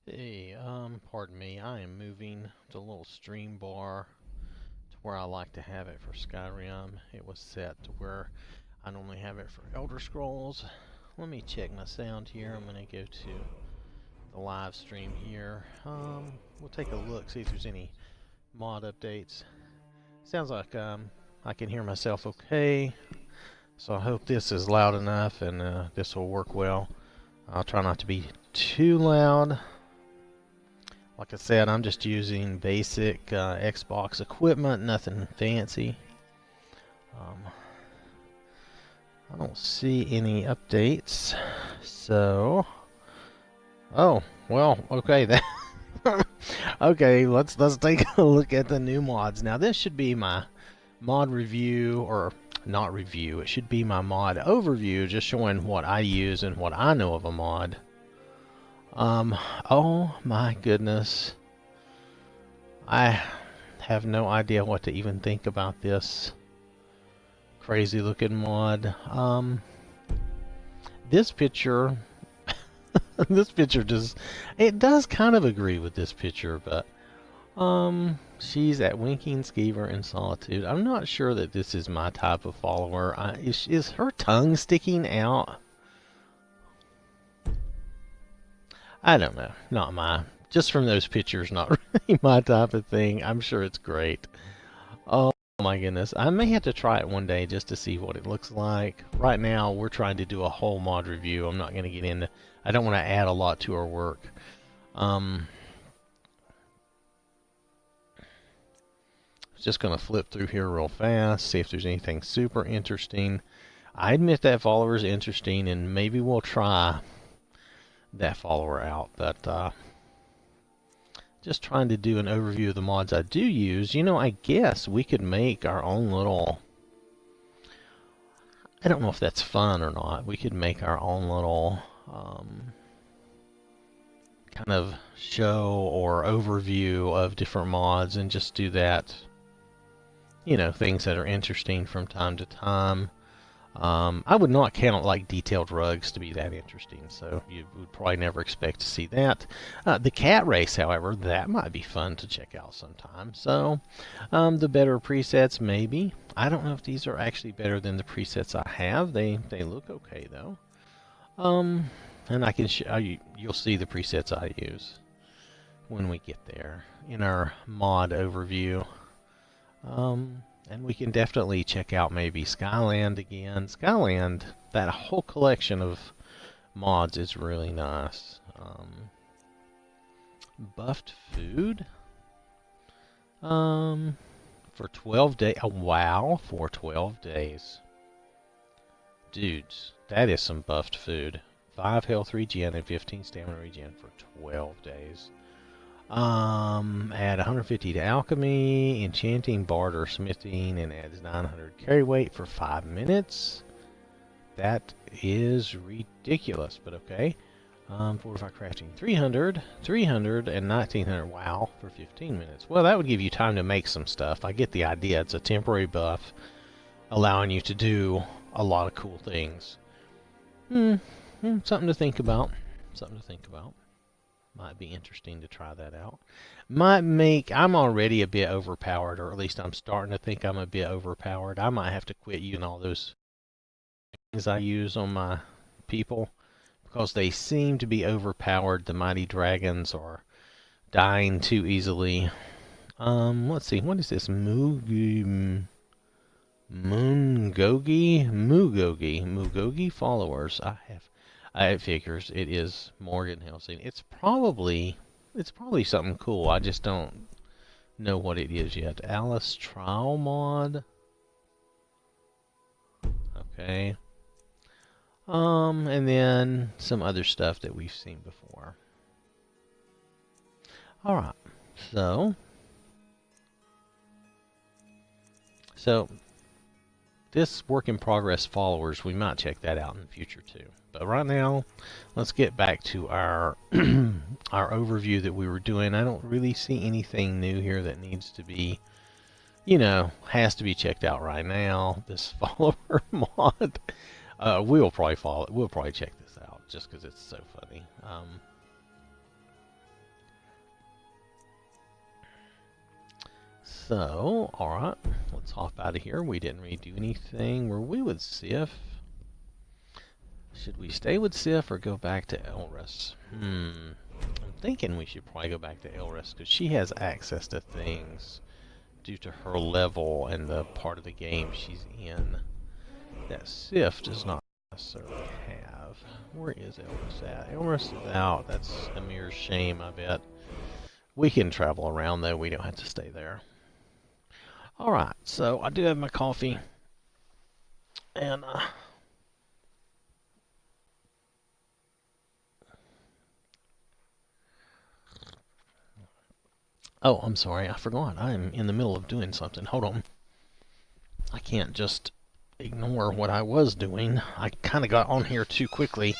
Hey, pardon me, I am moving the little stream bar to where I like to have it for Skyrim. It was set to where I normally have it for Elder Scrolls. Let me check my sound here. I'm going to go to the live stream here. We'll take a look, see if there's any mod updates. Sounds like I can hear myself okay, so I hope this is loud enough and this will work well. I'll try not to be too loud. Like I said, I'm just using basic Xbox equipment, nothing fancy. I don't see any updates, so oh well, okay. That okay. Let's take a look at the new mods. Now this should be my mod review, or not review. It should be my mod overview, just showing what I use and what I know of a mod. Oh my goodness. I have no idea what to even think about this crazy looking mod. This picture, this picture it does kind of agree with this picture, but, she's at Winking Skeever in Solitude. I'm not sure that this is my type of follower. Is her tongue sticking out? I don't know. Not my, just from those pictures, not really my type of thing. I'm sure it's great. Oh my goodness. I may have to try it one day just to see what it looks like. Right now, we're trying to do a whole mod review. I'm not going to get into, I don't want to add a lot to our work. Just going to flip through here real fast, see if there's anything super interesting. I admit that follower is interesting, and maybe we'll try that follower out, but just trying to do an overview of the mods I do use. You know, I guess we could make our own little, I don't know if that's fun or not. We could make our own little kind of show or overview of different mods and just do that. You know, things that are interesting from time to time. I would not count like detailed rugs to be that interesting, so you would probably never expect to see that. The cat race, however, that might be fun to check out sometime. So, the better presets, maybe. I don't know if these are actually better than the presets I have. They look okay though. And I can show you. You'll see the presets I use when we get there in our mod overview. And we can definitely check out maybe Skyland again. Skyland, that whole collection of mods is really nice. Buffed food. For 12 days. Oh, wow, for 12 days. Dudes, that is some buffed food. 5 health regen and 15 stamina regen for 12 days. Add 150 to alchemy, enchanting, barter, smithing, and adds 900 carry weight for 5 minutes. That is ridiculous, but okay. Fortify crafting 300, 300, and 1900. Wow, for 15 minutes. Well, that would give you time to make some stuff. I get the idea. It's a temporary buff, allowing you to do a lot of cool things. Something to think about. Something to think about. Might be interesting to try that out. Might make, I'm already a bit overpowered, or at least I'm starting to think I'm a bit overpowered. I might have to quit using all those things I use on my people, because they seem to be overpowered. The mighty dragons are dying too easily. Let's see, what is this? Mugogi followers. It figures it is Morgan Helsing. It's probably something cool. I just don't know what it is yet. Alice Trial mod. Okay. And then some other stuff that we've seen before. All right. So this work in progress followers, we might check that out in the future too. But right now, let's get back to our our overview that we were doing. I don't really see anything new here that needs to be, you know, has to be checked out right now. This follower mod, we'll probably check this out just because it's so funny. So, alright, let's hop out of here. We didn't really do anything. Were we with Sif? Should we stay with Sif or go back to Elrys? I'm thinking we should probably go back to Elrys because she has access to things due to her level and the part of the game she's in that Sif does not necessarily have. Where is Elrys at? Elrys is out. That's a mere shame, I bet. We can travel around though. We don't have to stay there. Alright, so I do have my coffee. And, oh, I'm sorry, I forgot. I'm in the middle of doing something. Hold on. I can't just ignore what I was doing. I kind of got on here too quickly.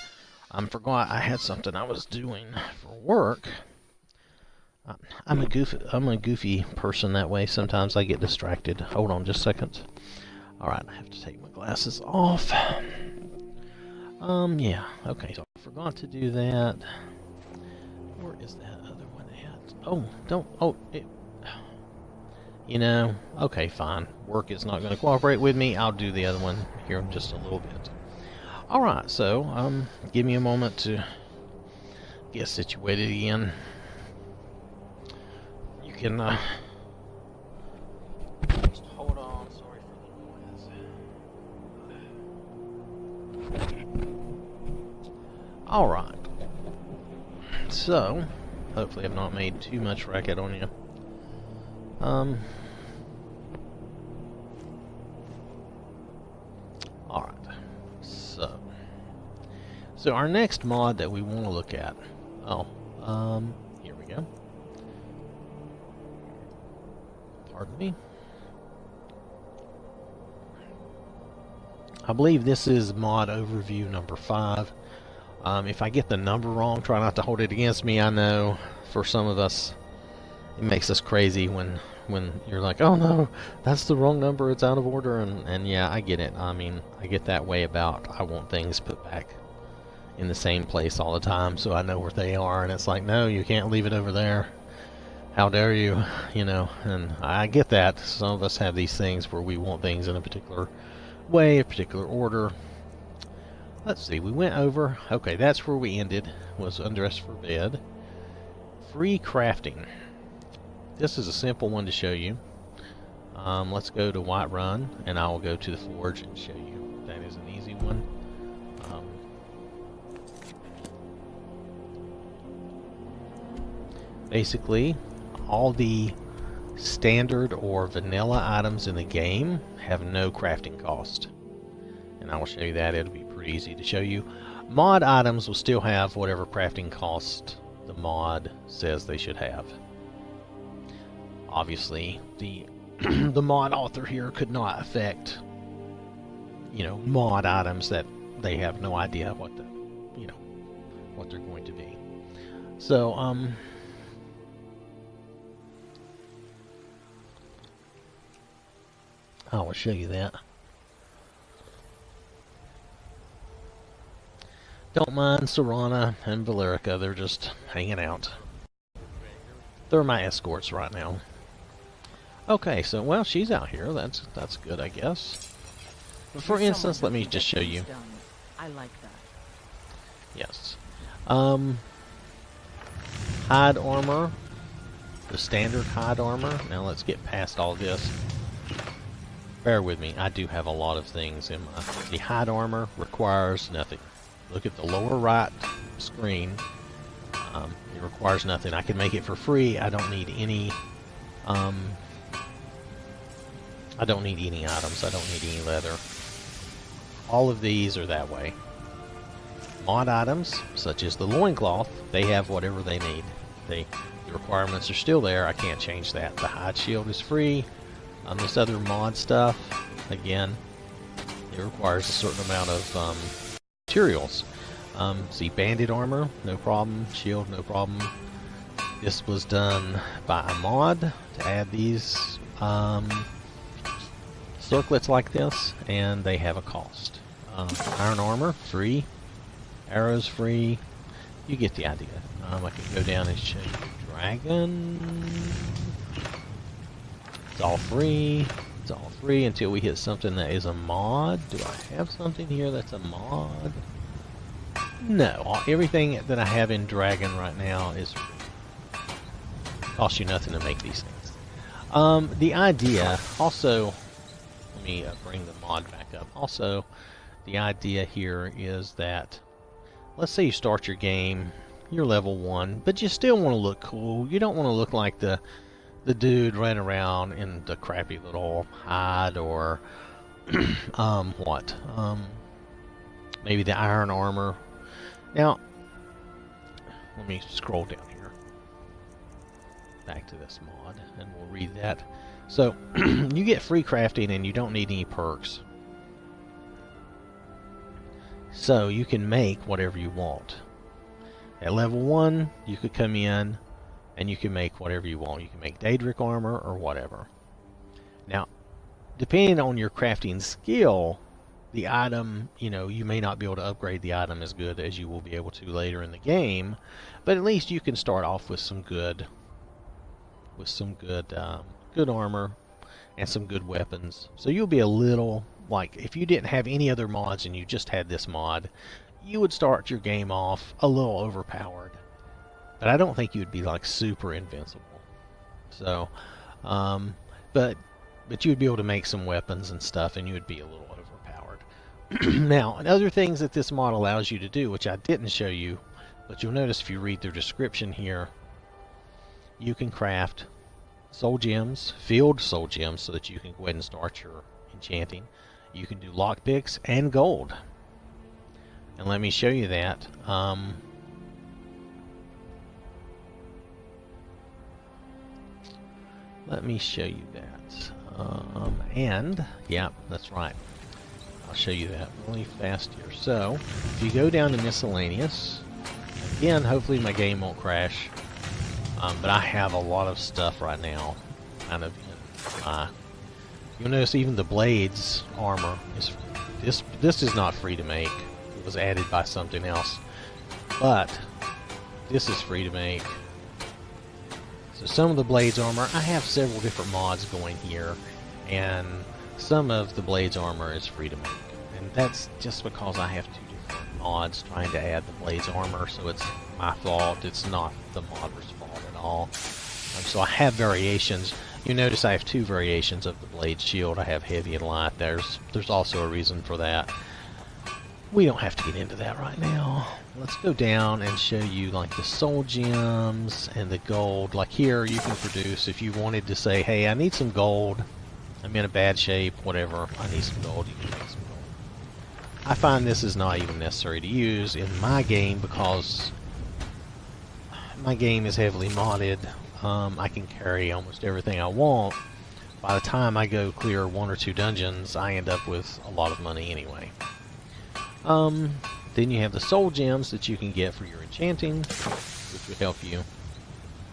I forgot I had something I was doing for work. I'm a goofy person that way. Sometimes I get distracted. Hold on just a second. Alright, I have to take my glasses off. Yeah. Okay, so I forgot to do that. Where is that other one at? Oh, don't... Oh, you know, okay, fine. Work is not going to cooperate with me. I'll do the other one here in just a little bit. Alright, so, give me a moment to get situated again. You can, just hold on. Sorry for the noise. Alright. So, hopefully I've not made too much racket on you. Alright. So our next mod that we want to look at. Oh, here we go. Pardon me. I believe this is mod overview number 5. If I get the number wrong, try not to hold it against me. I know for some of us, it makes us crazy when you're like, oh no, that's the wrong number, it's out of order, and yeah, I get it. I mean, I get that way about I want things put back in the same place all the time so I know where they are, and it's like, no, you can't leave it over there. How dare you, you know, and I get that. Some of us have these things where we want things in a particular way, a particular order. Let's see, we went over, okay, that's where we ended, was undress for bed. Free crafting. This is a simple one to show you. Let's go to Whiterun, and I will go to the Forge and show you. That is an easy one. Basically, all the standard or vanilla items in the game have no crafting cost. And I will show you that. It'll be pretty easy to show you. Mod items will still have whatever crafting cost the mod says they should have. Obviously, the the mod author here could not affect, you know, mod items that they have no idea what the, you know, what they're going to be. So, I will show you that. Don't mind Serana and Valerica, they're just hanging out. They're my escorts right now. Okay, so, well, she's out here. That's good, I guess. But for instance, let me just show you. I like that. Yes. Hide armor. The standard hide armor. Now let's get past all this. Bear with me. I do have a lot of things in my... The hide armor requires nothing. Look at the lower right screen. It requires nothing. I can make it for free. I don't need any... I don't need any items. I don't need any leather. All of these are that way. Mod items, such as the loincloth, they have whatever they need. The requirements are still there. I can't change that. The hide shield is free. This other mod stuff, again, it requires a certain amount of materials. See, bandit armor, no problem. Shield, no problem. This was done by a mod to add these circlets like this, and they have a cost. Iron armor, free. Arrows, free. You get the idea. I can go down and show you dragon. It's all free. It's all free until we hit something that is a mod. Do I have something here that's a mod? No. Everything that I have in Dragon right now is free. Costs you nothing to make these things. The idea, also, let me bring the mod back up. Also, the idea here is that, let's say you start your game, you're level 1, but you still want to look cool. You don't want to look like the dude running around in the crappy little hide or maybe the iron armor. Now, let me scroll down here back to this mod and we'll read that. So you get free crafting and you don't need any perks. So you can make whatever you want. At level 1, you could come in and you can make whatever you want. You can make Daedric armor or whatever. Now, depending on your crafting skill, the item, you may not be able to upgrade the item as good as you will be able to later in the game, but at least you can start off with some good good armor and some good weapons. So you'll be a little, like, if you didn't have any other mods and you just had this mod, you would start your game off a little overpowered. But I don't think you'd be like super invincible. So, but you would be able to make some weapons and stuff, and you would be a little overpowered. Now, other things that this mod allows you to do, which I didn't show you, but you'll notice if you read the description here, you can craft soul gems, field soul gems, so that you can go ahead and start your enchanting. You can do lockpicks and gold. And let me show you that. Let me show you that. And, yeah, that's right. I'll show you that really fast here. So, if you go down to miscellaneous, again, hopefully my game won't crash. But I have a lot of stuff right now, kind of in you'll notice even the blades armor is this is not free to make. It was added by something else, but this is free to make. So some of the blades armor, I have several different mods going here, and some of the blades armor is free to make, and that's just because I have 2 different mods trying to add the blades armor, so it's my fault. It's not the modder's fault at all. So I have variations. You notice I have 2 variations of the blade shield. I have heavy and light. There's also a reason for that. We don't have to get into that right now. Let's go down and show you like the soul gems and the gold. Like here, you can produce, if you wanted to say, hey, I need some gold. I'm in a bad shape, whatever. I need some gold. You can make some gold. I find this is not even necessary to use in my game because my game is heavily modded. I can carry almost everything I want. By the time I go clear 1 or 2 dungeons, I end up with a lot of money anyway. Then you have the soul gems that you can get for your enchanting, which would help you.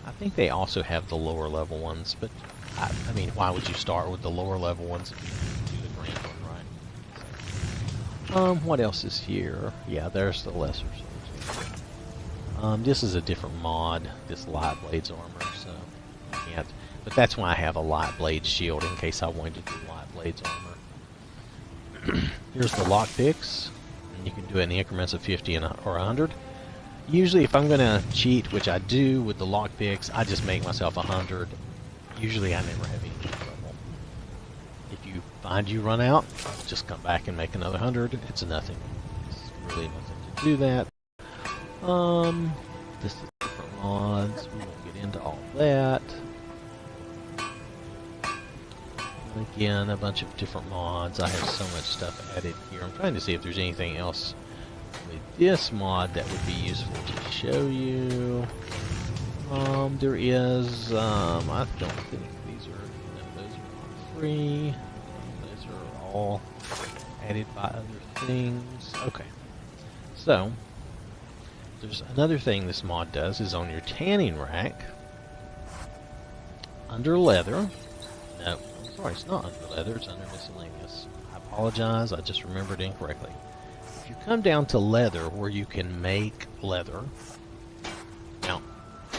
I think they also have the lower level ones, but I mean, why would you start with the lower level ones if you can do the grand one, right? What else is here? Yeah, there's the lesser souls. This is a different mod, this light blades armor, so I can't. But that's why I have a light blade shield in case I wanted to do light blades armor. Here's the lockpicks. You can do it in increments of 50 or 100. Usually if I'm going to cheat, which I do with the lockpicks, I just make myself 100. Usually I never have any trouble. If you find you run out, just come back and make another 100. It's nothing. It's really nothing to do that. This is different mods. We won't get into all that. Again, a bunch of different mods. I have so much stuff added here. I'm trying to see if there's anything else with this mod that would be useful to show you. There is, I don't think these are, no, those are not free. Those are all added by other things. Okay. So, there's another thing this mod does is on your tanning rack, under leather. No, I'm sorry, it's not under leather, it's under miscellaneous. I apologize, I just remembered incorrectly. If you come down to leather, where you can make leather. Now,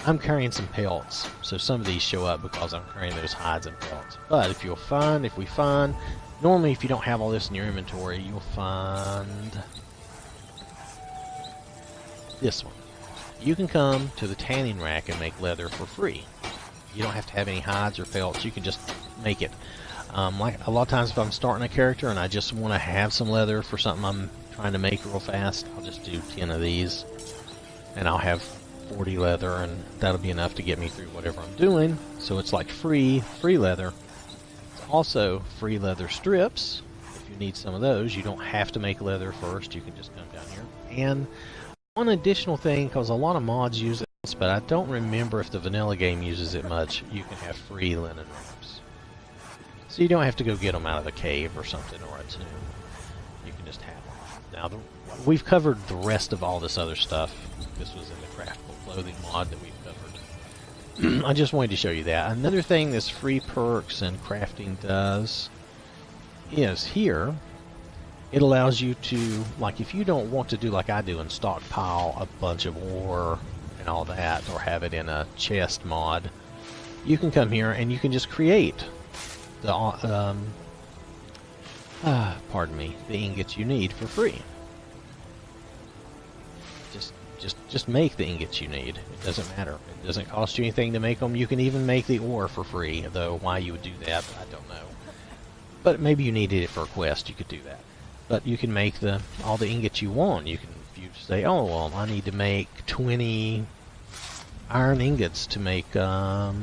I'm carrying some pelts, so some of these show up because I'm carrying those hides and pelts. But if we find, normally if you don't have all this in your inventory, you'll find this one. You can come to the tanning rack and make leather for free. You don't have to have any hides or pelts, you can just make it. Like a lot of times if I'm starting a character and I just want to have some leather for something I'm trying to make real fast, I'll just do 10 of these and I'll have 40 leather, and that'll be enough to get me through whatever I'm doing. So it's like free leather. It's also free leather strips. If you need some of those, you don't have to make leather first, you can just come down here. And one additional thing, because a lot of mods use it, but I don't remember if the vanilla game uses it much, you can have free linen wraps. So you don't have to go get them out of the cave or something, or a tomb. You can just have them. Now, we've covered the rest of all this other stuff. This was in the craftable clothing mod that we've covered. I just wanted to show you that. Another thing this free perks and crafting does is here, it allows you to, like if you don't want to do like I do and stockpile a bunch of ore and all that, or have it in a chest mod, you can come here and you can just create the, pardon me, the ingots you need for free. Just make the ingots you need. It doesn't matter. It doesn't cost you anything to make them. You can even make the ore for free, though why you would do that, I don't know. But maybe you needed it for a quest, you could do that. But you can make all the ingots you want. You can, if you say, oh well, I need to make 20 iron ingots to make a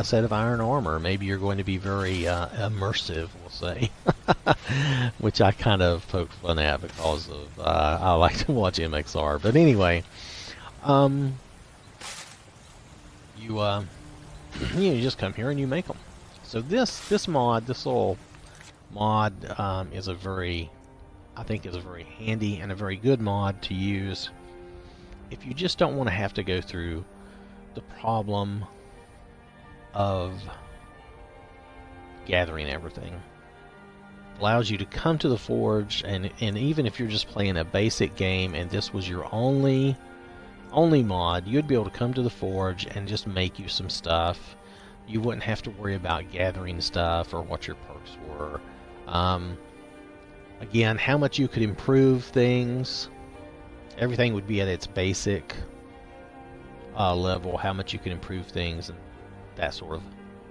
set of iron armor. Maybe you're going to be very immersive, we'll say. Which I kind of poke fun at because of I like to watch MXR. But anyway, you just come here and you make them. So this little mod is I think is a very handy and a very good mod to use if you just don't want to have to go through the problem of gathering everything. Allows you to come to the forge, and even if you're just playing a basic game and this was your only mod, you'd be able to come to the forge and just make you some stuff. You wouldn't have to worry about gathering stuff or what your perks were. Again, how much you could improve things, everything would be at its basic level. How much you can improve things and that sort of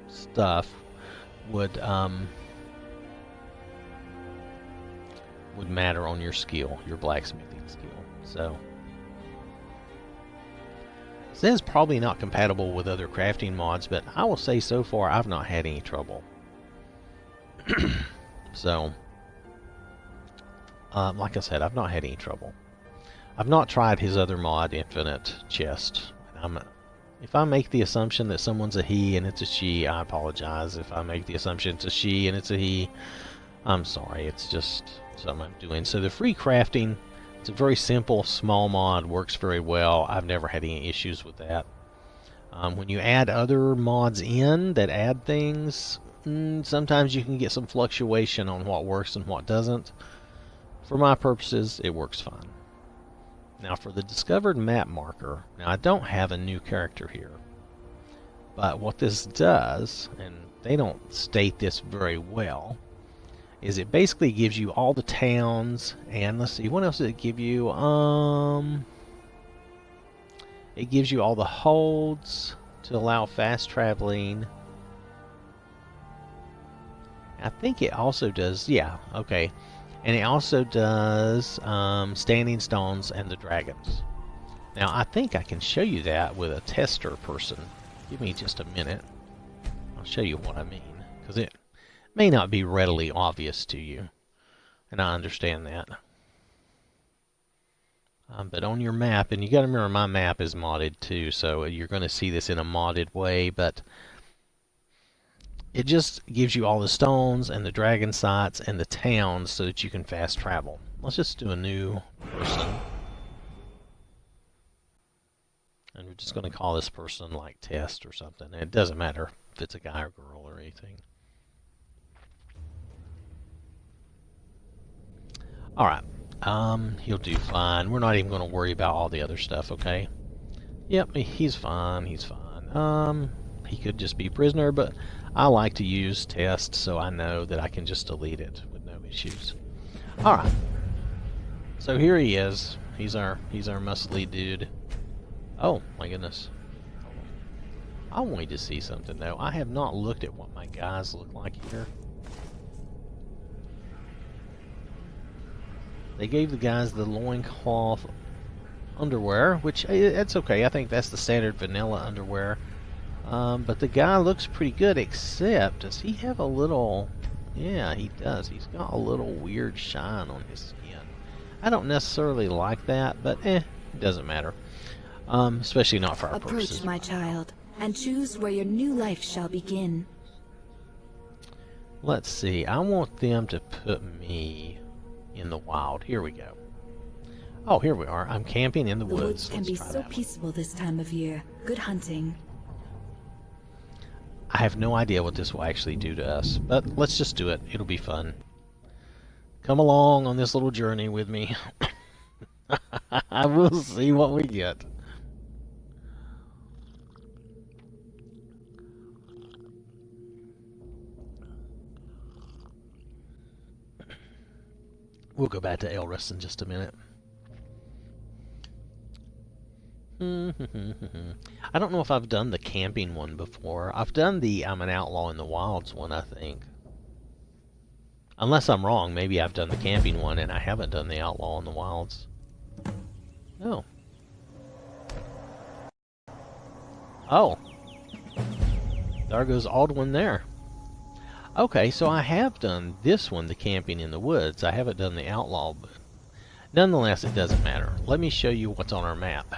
stuff would matter on your skill, your blacksmithing skill. So it says probably not compatible with other crafting mods, but I will say so far I've not had any trouble. So like I said, I've not had any trouble. I've not tried his other mod, Infinite Chest. If I make the assumption that someone's a he and it's a she, I apologize. If I make the assumption it's a she and it's a he, I'm sorry. It's just something I'm doing. So the free crafting, it's a very simple, small mod, works very well. I've never had any issues with that. When you add other mods in that add things, sometimes you can get some fluctuation on what works and what doesn't. For my purposes, it works fine. Now for the discovered map marker, now I don't have a new character here, but what this does, and they don't state this very well, is it basically gives you all the towns, and let's see, what else did it give you? It gives you all the holds to allow fast traveling. I think it also does, yeah, okay. And it also does standing stones and the dragons. Now I think I can show you that with a tester person. Give me just a minute. I'll show you what I mean, because it may not be readily obvious to you, and I understand that. But on your map, and you got to remember my map is modded too, so you're going to see this in a modded way, but it just gives you all the stones and the dragon sites and the towns so that you can fast travel. Let's just do a new person. And we're just going to call this person like Test or something. And it doesn't matter if it's a guy or girl or anything. Alright, he'll do fine. We're not even going to worry about all the other stuff, okay? Yep, he's fine. He's fine. He could just be prisoner, but I like to use test so I know that I can just delete it with no issues. All right. So here he is. He's our muscly dude. Oh my goodness. I wanted to see something though. I have not looked at what my guys look like here. They gave the guys the loincloth underwear, which that's okay. I think that's the standard vanilla underwear. But the guy looks pretty good, except does he have a little... Yeah, he does. He's got a little weird shine on his skin. I don't necessarily like that, but it doesn't matter. Especially not for our purposes. Approach, my child, and choose where your new life shall begin. Let's see. I want them to put me in the wild. Here we go. Oh, here we are. I'm camping in the woods. The woods can be so peaceful this time of year. Good hunting. I have no idea what this will actually do to us, but let's just do it. It'll be fun. Come along on this little journey with me. We'll see what we get. We'll go back to Elrys in just a minute. I don't know if I've done the camping one before. I've done the I'm an Outlaw in the Wilds one, I think. Unless I'm wrong, maybe I've done the camping one and I haven't done the Outlaw in the Wilds. No. Oh. There goes Aldwin there. Okay, so I have done this one, the camping in the woods. I haven't done the Outlaw, but nonetheless, it doesn't matter. Let me show you what's on our map.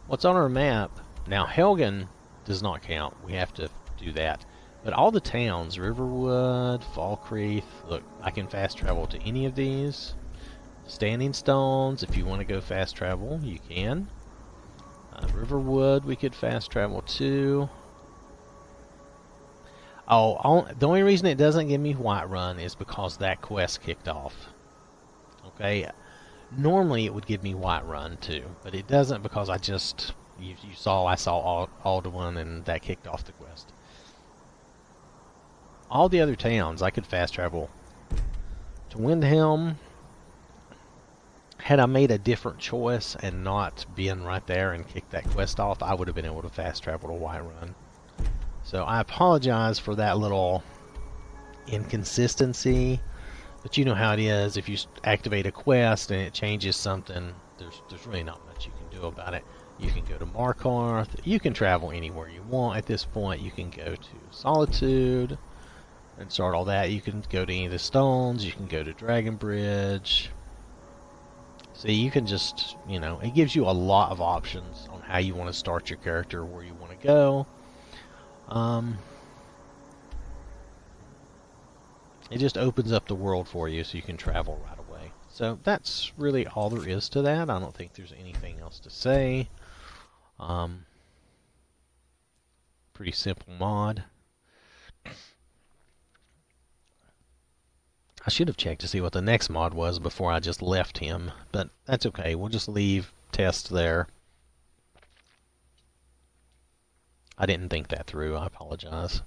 What's on our map, now Helgen does not count. We have to do that. But all the towns, Riverwood, Falkreath, look, I can fast travel to any of these. Standing Stones, if you want to go fast travel, you can. Riverwood, we could fast travel to. Oh, the only reason it doesn't give me Whiterun is because that quest kicked off. Okay, normally it would give me Whiterun too, but it doesn't because I just, I saw Alduin and that kicked off the quest. All the other towns I could fast travel to Windhelm. Had I made a different choice and not been right there and kicked that quest off, I would have been able to fast travel to Whiterun. So I apologize for that little inconsistency, but you know how it is. If you activate a quest and it changes something, there's really not much you can do about it. You can go to Markarth. You can travel anywhere you want at this point. You can go to Solitude and start all that. You can go to any of the stones. You can go to Dragonbridge. See, you can just, you know, it gives you a lot of options on how you want to start your character, where you want to go. It just opens up the world for you so you can travel right away. So that's really all there is to that. I don't think there's anything else to say. Pretty simple mod. I should have checked to see what the next mod was before I just left him, but that's okay. We'll just leave test there. I didn't think that through. I apologize.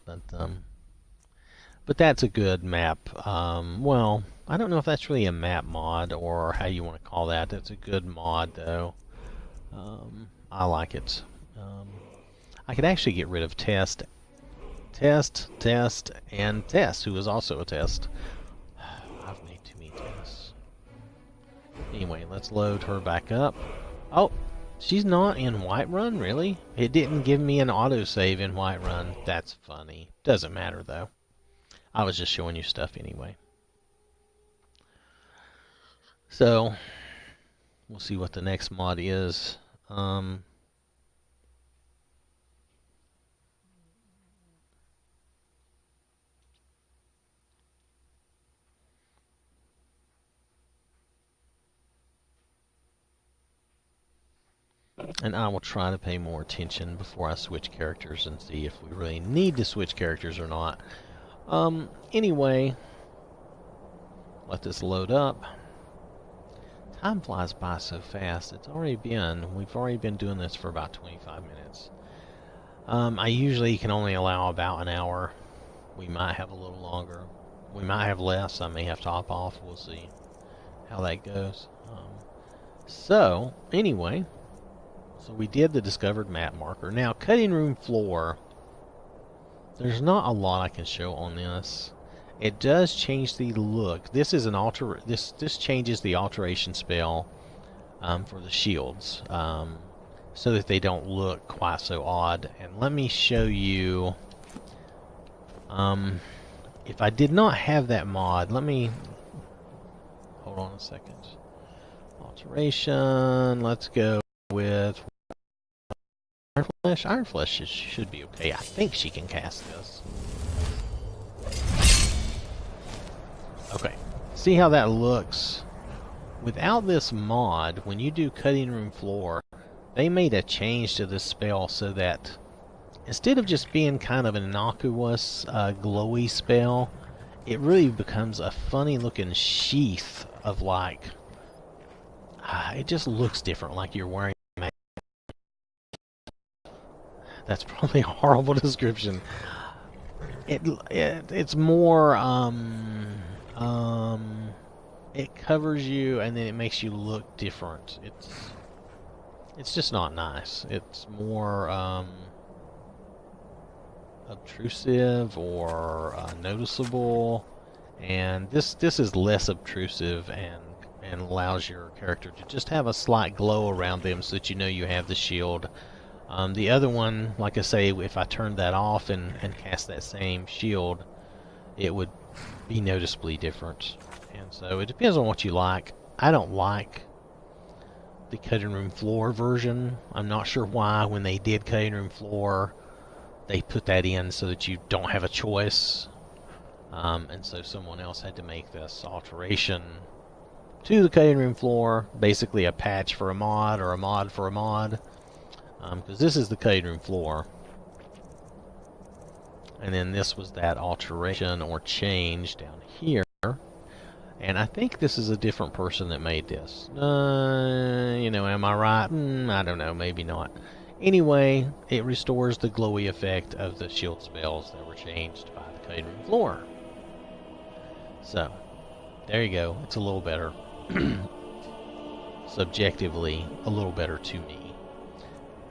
But that's a good map. Well, I don't know if that's really a map mod or how you want to call that. That's a good mod, though. I like it. I could actually get rid of Test, and Test, who is also a Test. I've made too many Tests. Anyway, let's load her back up. Oh, she's not in Whiterun, really? It didn't give me an autosave in Whiterun. That's funny. Doesn't matter, though. I was just showing you stuff anyway. So, we'll see what the next mod is. And I will try to pay more attention before I switch characters and see if we really need to switch characters or not. Anyway, let this load up. Time flies by so fast. We've already been doing this for about 25 minutes. I usually can only allow about an hour. We might have a little longer. We might have less. I may have to hop off. We'll see how that goes. So, anyway, so we did the discovered map marker. Now, cutting room floor, there's not a lot I can show on this. It does change the look. This is this changes the alteration spell for the shields, so that they don't look quite so odd. And let me show you. If I did not have that mod, hold on a second. Alteration. Let's go with Iron Flesh. Iron Flesh should be okay. I think she can cast this. Okay. See how that looks? Without this mod, when you do cutting room floor, they made a change to this spell so that instead of just being kind of an innocuous, glowy spell, it really becomes a funny looking sheath of like, it just looks different, like you're wearing a That's probably a horrible description. It's more, it covers you and then it makes you look different. It's just not nice. It's more, obtrusive or noticeable, and this is less obtrusive and allows your character to just have a slight glow around them so that you know you have the shield. The other one, like I say, if I turned that off and cast that same shield, it would be noticeably different. And so it depends on what you like. I don't like the cutting room floor version. I'm not sure why when they did cutting room floor they put that in so that you don't have a choice. And so someone else had to make this alteration to the cutting room floor, basically a patch for a mod or a mod for a mod, because this is the cutting room floor. And then this was that alteration or change down here. And I think this is a different person that made this. You know, am I right? I don't know, maybe not. Anyway, it restores the glowy effect of the shield spells that were changed by the cutting room floor. So, there you go. It's a little better. Subjectively, a little better to me.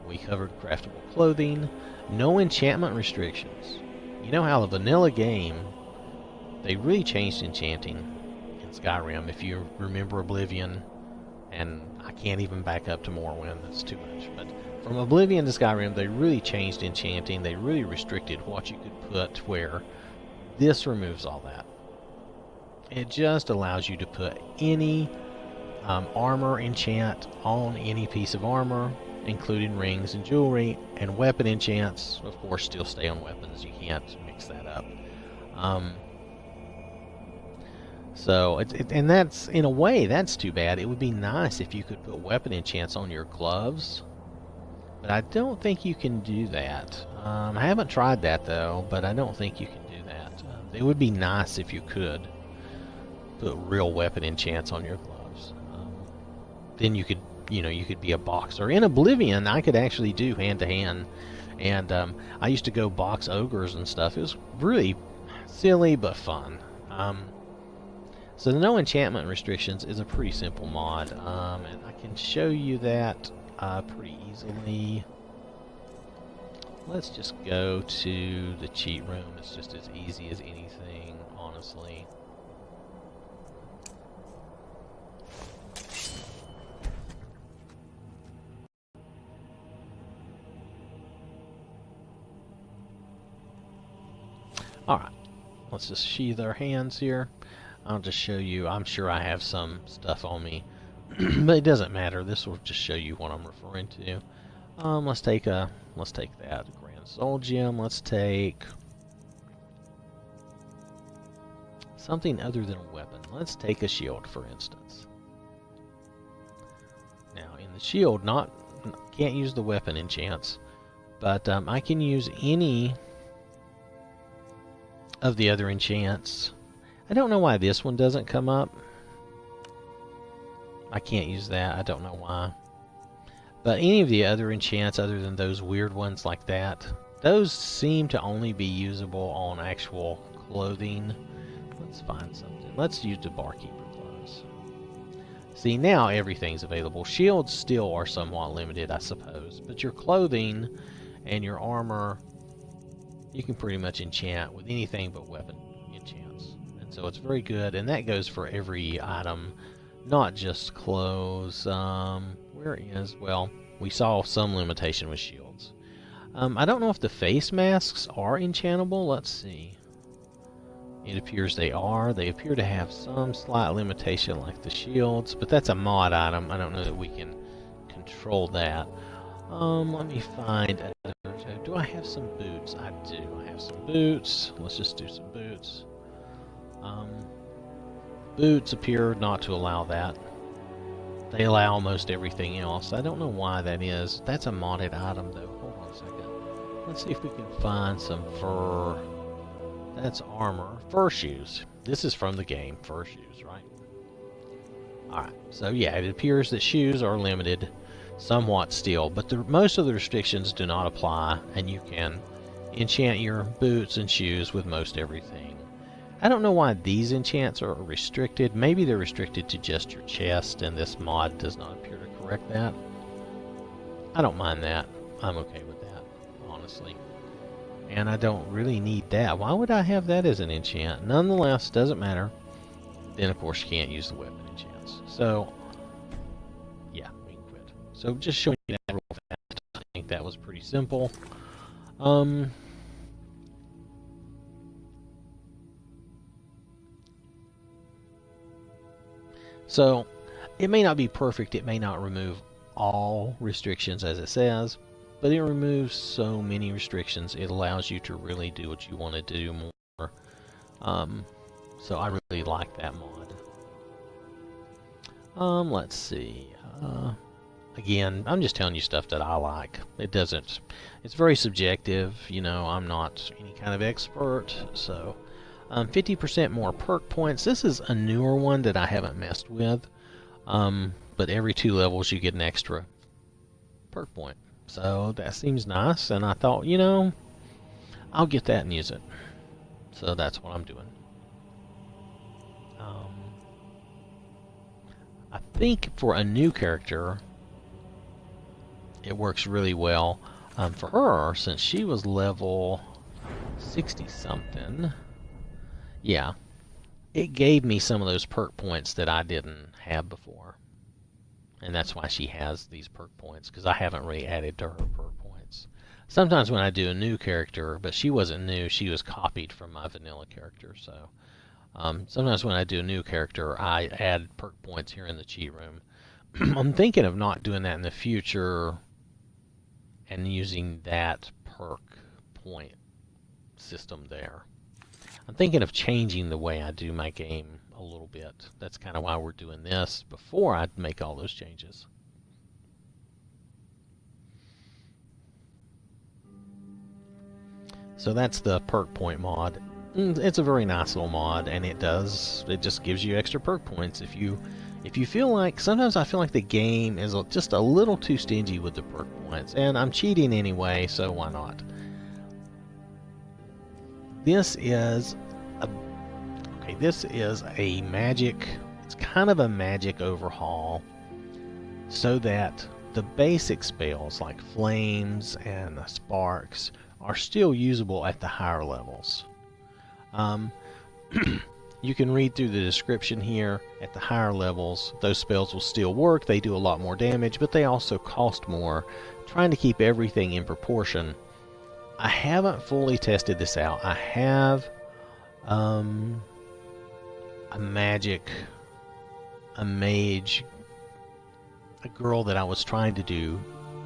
We covered craftable clothing. No enchantment restrictions. You know how the vanilla game, they really changed enchanting in Skyrim. If you remember Oblivion, and I can't even back up to Morrowind, that's too much. But from Oblivion to Skyrim, they really changed enchanting. They really restricted what you could put where this removes all that. It just allows you to put any armor enchant on any piece of armor, including rings and jewelry, and weapon enchants, of course, still stay on weapons. You can't mix that up. So, and that's, in a way, that's too bad. It would be nice if you could put weapon enchants on your gloves, but I don't think you can do that. I haven't tried that, though, but I don't think you can do that. It would be nice if you could put real weapon enchants on your gloves. Then you could, you could be a boxer. In Oblivion, I could actually do hand-to-hand, and I used to go box ogres and stuff. It was really silly, but fun. So the no enchantment restrictions is a pretty simple mod, and I can show you that pretty easily. Let's just go to the cheat room. It's just as easy as anything, honestly. Alright, let's just sheathe our hands here. I'll just show you. I'm sure I have some stuff on me, but it doesn't matter. This will just show you what I'm referring to. Let's take that Grand Soul Gem. Let's take something other than a weapon. Let's take a shield, for instance. Now, in the shield, can't use the weapon enchants, but I can use any of the other enchants. I don't know why this one doesn't come up. I can't use that. I don't know why. But any of the other enchants other than those weird ones like that, those seem to only be usable on actual clothing. Let's find something. Let's use the barkeeper clothes. See, now everything's available. Shields still are somewhat limited, I suppose. But your clothing and your armor, you can pretty much enchant with anything but weapon enchants. And so it's very good. And that goes for every item, not just clothes. Where is... Well, we saw some limitation with shields. I don't know if the face masks are enchantable. Let's see. It appears they are. They appear to have some slight limitation like the shields, but that's a mod item. I don't know that we can control that. Let me find... Do I have some boots? I do. I have some boots. Let's just do some boots. Boots appear not to allow that. They allow almost everything else. I don't know why that is. That's a modded item, though. Hold on a second. Let's see if we can find some fur. That's armor. Fur shoes. This is from the game. Fur shoes, right? Alright. So, yeah, it appears that shoes are limited somewhat still, but most of the restrictions do not apply, and you can enchant your boots and shoes with most everything. I don't know why these enchants are restricted. Maybe they're restricted to just your chest, and this mod does not appear to correct that. I don't mind that. I'm okay with that, honestly. And I don't really need that. Why would I have that as an enchant? Nonetheless, doesn't matter. Then, of course, you can't use the weapon enchants. So, yeah, we can quit. So, just showing you that real fast. I think that was pretty simple. So, it may not be perfect. It may not remove all restrictions as it says, but it removes so many restrictions. It allows you to really do what you want to do more. So I really like that mod. Let's see. Again, I'm just telling you stuff that I like. It's very subjective. You know, I'm not any kind of expert, so 50% more perk points. This is a newer one that I haven't messed with. But every 2 levels you get an extra perk point. So that seems nice, and I thought, you know, I'll get that and use it. So that's what I'm doing. I think for a new character, it works really well. For her, since she was level 60-something, yeah, it gave me some of those perk points that I didn't have before. And that's why she has these perk points, because I haven't really added to her perk points. Sometimes when I do a new character, but she wasn't new, she was copied from my vanilla character. So sometimes when I do a new character, I add perk points here in the cheat room. I'm thinking of not doing that in the future and using that perk point system there. I'm thinking of changing the way I do my game a little bit. That's kind of why we're doing this before I make all those changes. So that's the perk point mod. It's a very nice little mod, and it just gives you extra perk points if you feel like... Sometimes I feel like the game is just a little too stingy with the perk points, and I'm cheating anyway, so why not? This is a magic, it's kind of a magic overhaul, so that the basic spells like flames and sparks are still usable at the higher levels. You can read through the description here. At the higher levels, those spells will still work. They do a lot more damage, but they also cost more, trying to keep everything in proportion. I haven't fully tested this out. I have a mage, a girl that I was trying to do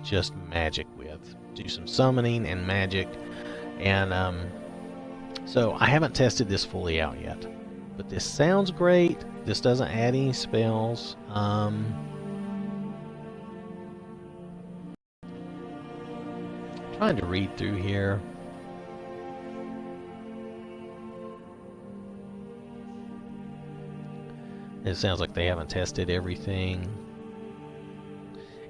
just magic with. Do some summoning and magic. And so I haven't tested this fully out yet. But this sounds great. This doesn't add any spells. Trying to read through here. It sounds like they haven't tested everything.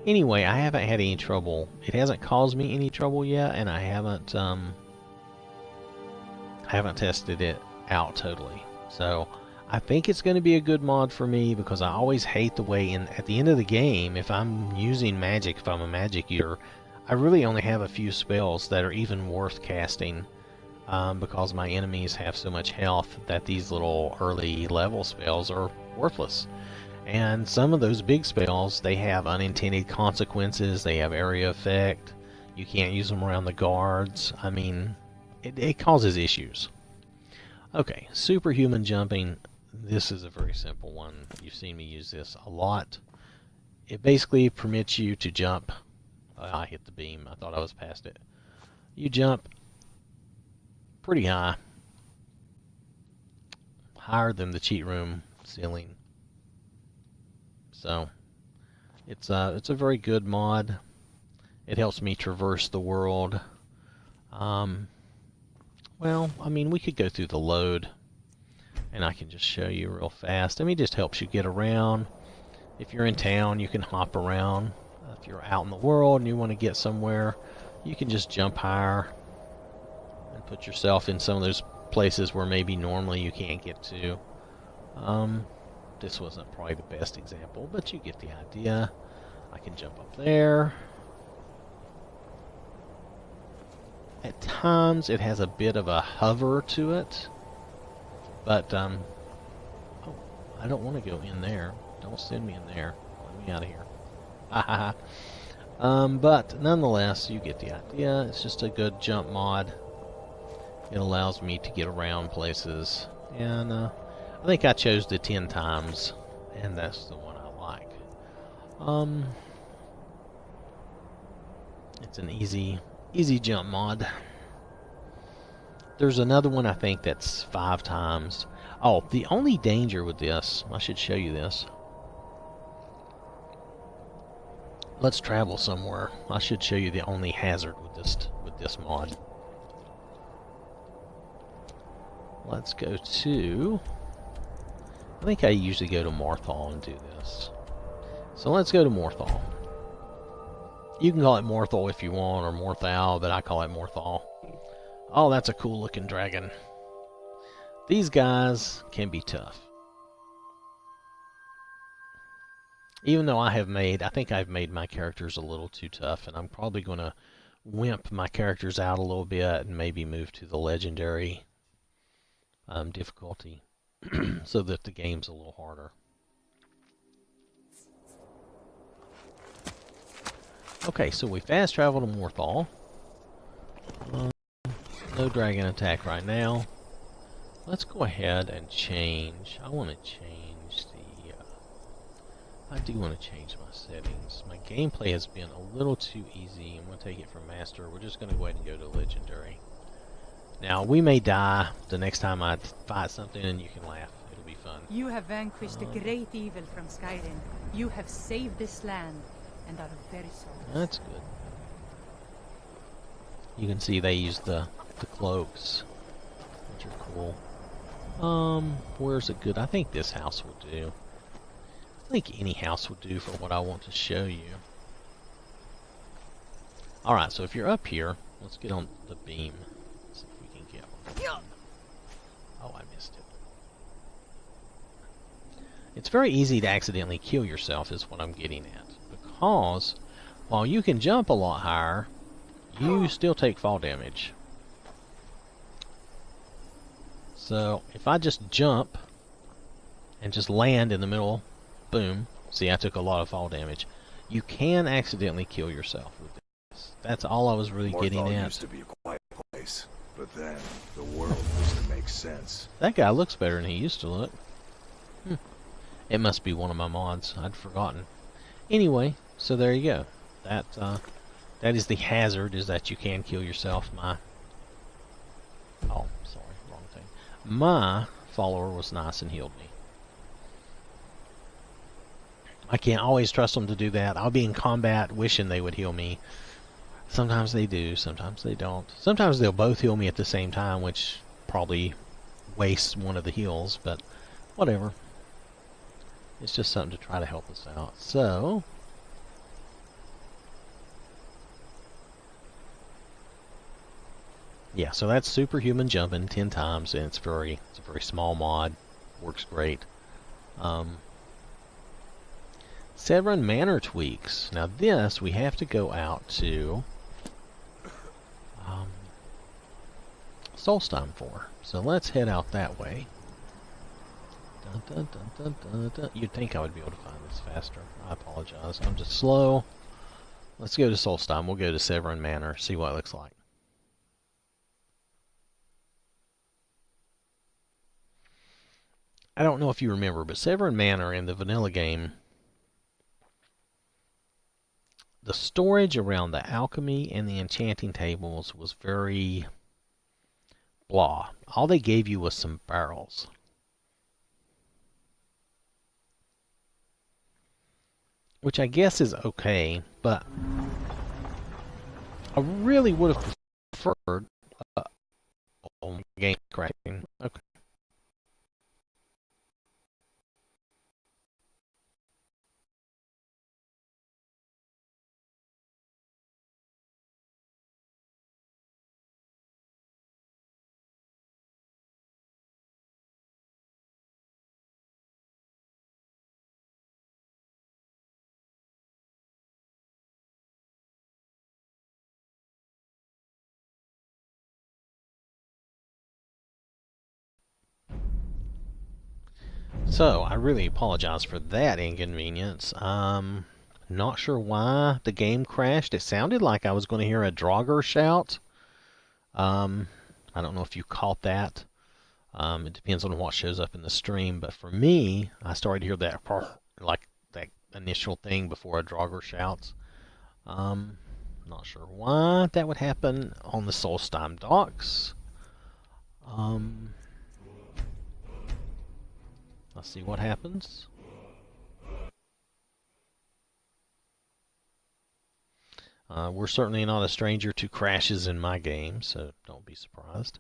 Anyway, I haven't had any trouble. It hasn't caused me any trouble yet, and I haven't tested it out totally. So I think it's going to be a good mod for me, because I always hate the way at the end of the game, if I'm using magic, if I'm a magic user, I really only have a few spells that are even worth casting, because my enemies have so much health that these little early level spells are worthless. And some of those big spells, they have unintended consequences, they have area effect, you can't use them around the guards. I mean, it causes issues. Okay, superhuman jumping. This is a very simple one. You've seen me use this a lot. It basically permits you to jump. I hit the beam. I thought I was past it. You jump pretty high. Higher than the cheat room ceiling. So, it's a very good mod. It helps me traverse the world. Well, I mean, we could go through the load, and I can just show you real fast. I mean, it just helps you get around. If you're in town, you can hop around. If you're out in the world and you want to get somewhere, you can just jump higher and put yourself in some of those places where maybe normally you can't get to. This wasn't probably the best example, but you get the idea. I can jump up there. At times it has a bit of a hover to it, but oh, I don't want to go in there. Don't send me in there. Let me out of here. But nonetheless, you get the idea. It's just a good jump mod. It allows me to get around places, and I think I chose the 10 times, and that's the one I like. It's an easy jump mod. There's another one I think that's 5 times. Oh, the only danger with this, I should show you this. Let's travel somewhere. I should show you the only hazard with this mod. Let's go to, I think I usually go to Morthal and do this. So let's go to Morthal. You can call it Morthal if you want, or Morthal, but I call it Morthal. Oh, that's a cool looking dragon. These guys can be tough. Even though I think I've made my characters a little too tough, and I'm probably going to wimp my characters out a little bit and maybe move to the legendary difficulty so that the game's a little harder. Okay, so we fast travel to Morthal. No dragon attack right now. Let's go ahead and change. I want to change the... I do want to change my settings. My gameplay has been a little too easy. I'm going to take it from Master. We're just going to go ahead and go to Legendary. Now, we may die the next time I fight something, and you can laugh. It'll be fun. You have vanquished a great evil from Skyrim. You have saved this land, and are very sorry. That's good. You can see they use the cloaks, which are cool. Where's it good? I think this house will do. I think any house would do for what I want to show you. Alright, so if you're up here, let's get on the beam. See if we can get one. Oh, I missed it. It's very easy to accidentally kill yourself is what I'm getting at. Because while you can jump a lot higher, you still take fall damage. So if I just jump and just land in the middle, boom, see I took a lot of fall damage. You can accidentally kill yourself with this. That's all I was really getting at. Used to be a quiet place, but then the world used to make sense. That guy looks better than he used to look. It must be one of my mods. I'd forgotten. Anyway, so there you go. That is the hazard, is that you can kill yourself. Oh, sorry, wrong thing. My follower was nice and healed me. I can't always trust them to do that. I'll be in combat wishing they would heal me. Sometimes they do, sometimes they don't. Sometimes they'll both heal me at the same time, which probably wastes one of the heals, but whatever. It's just something to try to help us out. So, yeah, so that's superhuman jumping 10 times, and it's a very small mod. Works great. Severin Manor tweaks. Now this, we have to go out to Solstheim for. So let's head out that way. Dun, dun, dun, dun, dun, dun. You'd think I would be able to find this faster. I apologize. I'm just slow. Let's go to Solstheim. We'll go to Severin Manor, see what it looks like. I don't know if you remember, but Severin Manor in the vanilla game, the storage around the alchemy and the enchanting tables was very blah. All they gave you was some barrels. Which I guess is okay, but I really would have preferred game crashing. Okay. So, I really apologize for that inconvenience. Not sure why the game crashed. It sounded like I was going to hear a Draugr shout. I don't know if you caught that. It depends on what shows up in the stream, but for me, I started to hear that, like that initial thing before a Draugr shouts. Not sure why that would happen on the Solstheim docks. Let's see what happens. We're certainly not a stranger to crashes in my game, so don't be surprised.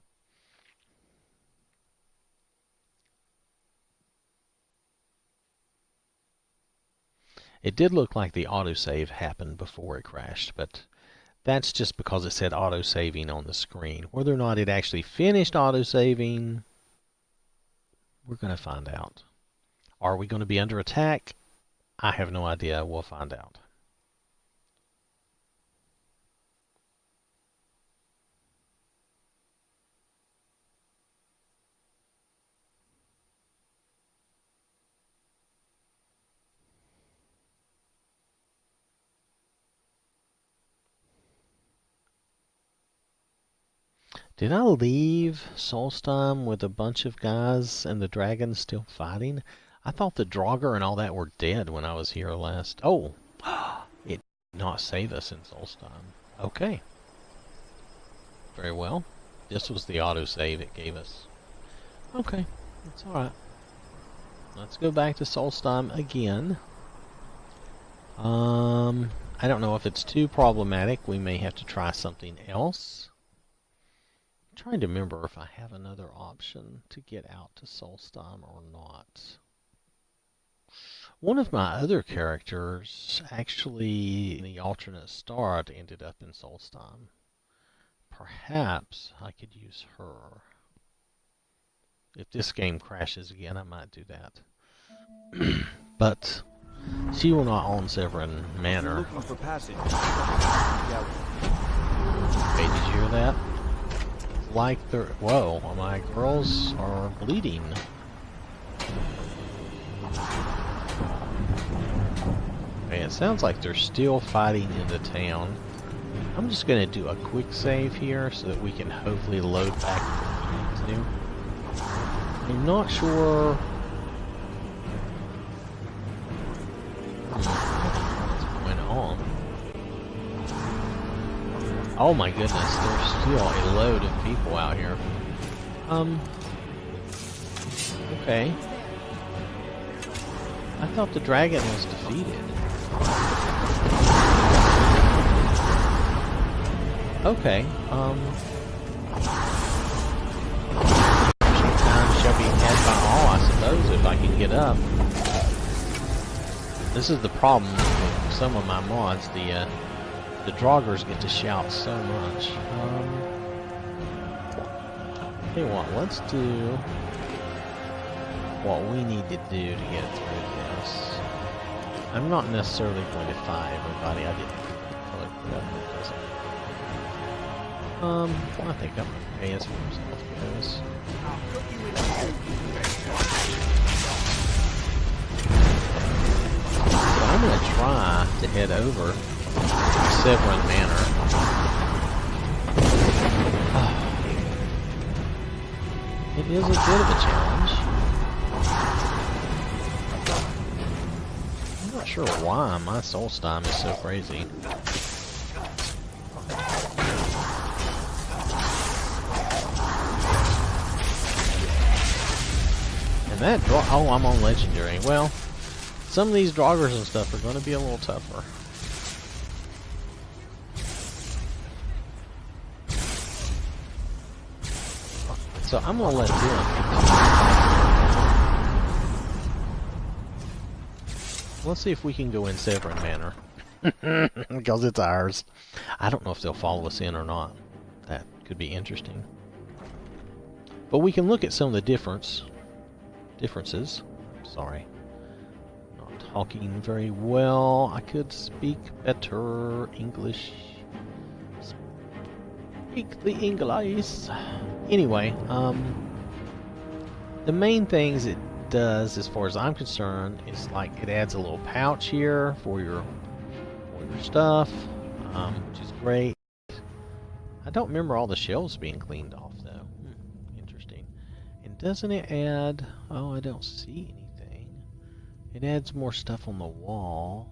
It did look like the autosave happened before it crashed, but that's just because it said autosaving on the screen. Whether or not it actually finished autosaving, we're going to find out. Are we going to be under attack? I have no idea. We'll find out. Did I leave Solstheim with a bunch of guys and the dragons still fighting? I thought the Draugr and all that were dead when I was here last. Oh, it did not save us in Solstheim. Okay. Very well. This was the autosave it gave us. Okay, that's alright. Let's go back to Solstheim again. I don't know if it's too problematic. We may have to try something else. I'm trying to remember if I have another option to get out to Solstheim or not. One of my other characters, actually, in the alternate start, ended up in Solstheim. Perhaps I could use her. If this game crashes again, I might do that. But she will not own Severin Manor. Looking for passage. Okay, did you hear that? Like the whoa, my girls are bleeding. Okay, it sounds like they're still fighting in the town. I'm just gonna do a quick save here so that we can hopefully load back to the I'm not sure what's going on. Oh my goodness, there's still a load of people out here. Okay. I thought the dragon was defeated. Okay, sometimes shall be had by all, I suppose, if I can get up. This is the problem with some of my mods. The Draugrs get to shout so much. Hey, what? Let's do what we need to do to get through this. I'm not necessarily going to fight everybody. I didn't color that. I think I'm okay as far as health goes. So I'm going to try to head over to Severin Manor. It is a bit of a challenge. I'm not sure why my soul time is so crazy. And that oh, I'm on legendary. Well, some of these Draugrs and stuff are going to be a little tougher. So I'm going to let them. Let's see if we can go in Severin Manor. Because it's ours. I don't know if they'll follow us in or not. That could be interesting. But we can look at some of the differences. Sorry. Not talking very well. I could speak better English. Speak the English. Anyway, the main things it does, as far as I'm concerned, is like it adds a little pouch here for your stuff, which is great. I don't remember all the shelves being cleaned off though. Interesting. And doesn't it add? Oh, I don't see anything. It adds more stuff on the wall.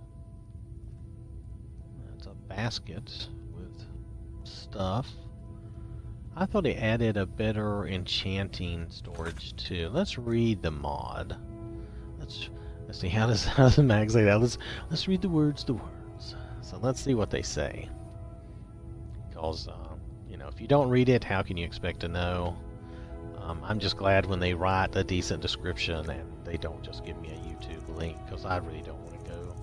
That's a basket with stuff. I thought it added a better enchanting storage too. Let's read the mod. Let's see how does the mag say that. Let's read the words. So let's see what they say. Because you know, if you don't read it, how can you expect to know? I'm just glad when they write a decent description and they don't just give me a YouTube link, because I really don't want to go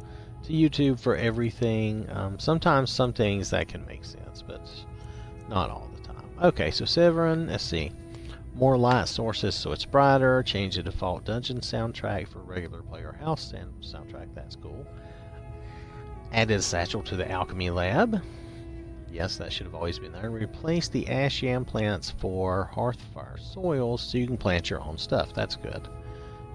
to YouTube for everything. Sometimes some things that can make sense, but not all the time. Okay, so Severin, let's see. More light sources so it's brighter. Change the default dungeon soundtrack for regular player house soundtrack. That's cool. Added a satchel to the alchemy lab. Yes, that should have always been there. Replace the ash yam plants for hearthfire soils so you can plant your own stuff. That's good.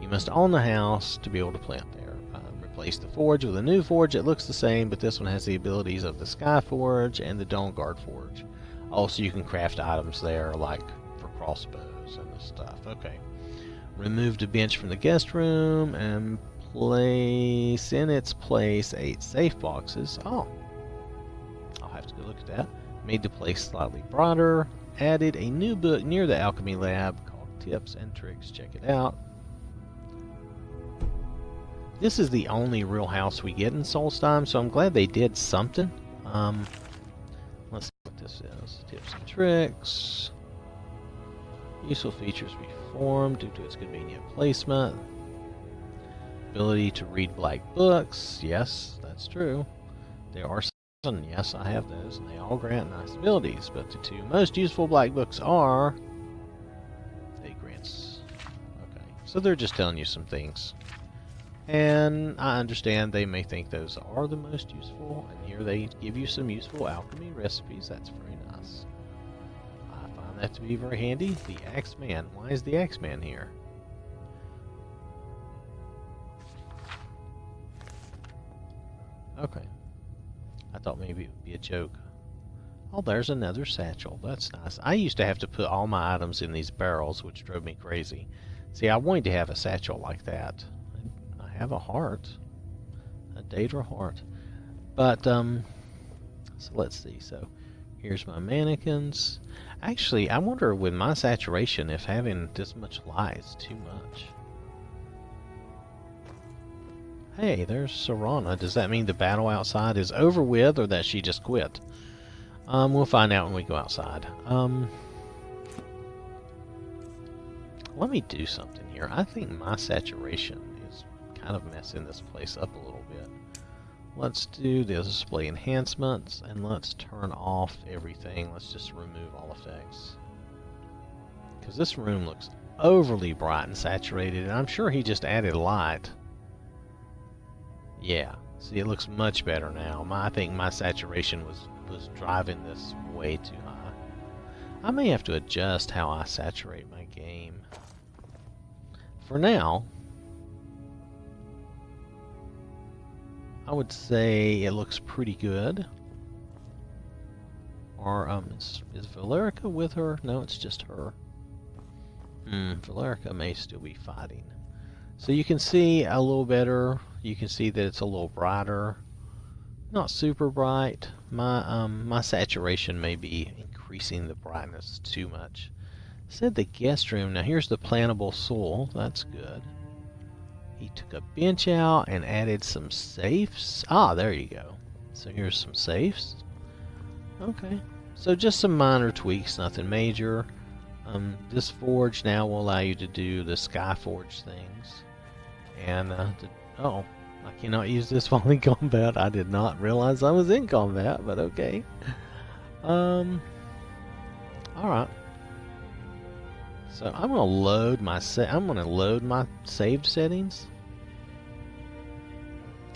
You must own the house to be able to plant there. Replace the forge with a new forge. It looks the same, but this one has the abilities of the Sky Forge and the Dawnguard Forge. Also, you can craft items there, like for crossbows and this stuff. Okay. Remove the bench from the guest room and place in its place 8 safe boxes. Oh. I'll have to go look at that. Made the place slightly broader. Added a new book near the alchemy lab called Tips and Tricks. Check it out. This is the only real house we get in Solstheim, so I'm glad they did something. Let's see what this is. Tips and tricks. Useful features reformed due to its convenient placement. Ability to read black books. Yes, that's true. There are 7. Yes, I have those, and they all grant nice abilities. But the 2 most useful black books are... They grants. Okay, so they're just telling you some things. And I understand they may think those are the most useful, and here they give you some useful alchemy recipes. That's very nice. I find that to be very handy. The Axeman. Why is the Axeman here? Okay. I thought maybe it would be a joke. Oh, there's another satchel. That's nice. I used to have to put all my items in these barrels, which drove me crazy. See, I wanted to have a satchel like that. Have a heart, a Daedra heart, but so let's see. So here's my mannequins. Actually, I wonder with my saturation if having this much light is too much. Hey, there's Serana. Does that mean the battle outside is over with, or that she just quit? We'll find out when we go outside. Let me do something here. I think my saturation is kind of messing this place up a little bit. Let's do the display enhancements, and let's turn off everything. Let's just remove all effects. Because this room looks overly bright and saturated, and I'm sure he just added light. Yeah, see, it looks much better now. I think my saturation was driving this way too high. I may have to adjust how I saturate my game. For now, I would say it looks pretty good. Or, is Valerica with her? No, it's just her. Valerica may still be fighting. So you can see a little better. You can see that it's a little brighter. Not super bright. My saturation may be increasing the brightness too much. Said the guest room. Now here's the plantable soil. That's good. He took a bench out and added some safes. Ah, there you go. So here's some safes. Okay. So just some minor tweaks, nothing major. This forge now will allow you to do the Skyforge things. And, oh, I cannot use this while in combat. I did not realize I was in combat, but okay. Alright. So I'm gonna load my saved settings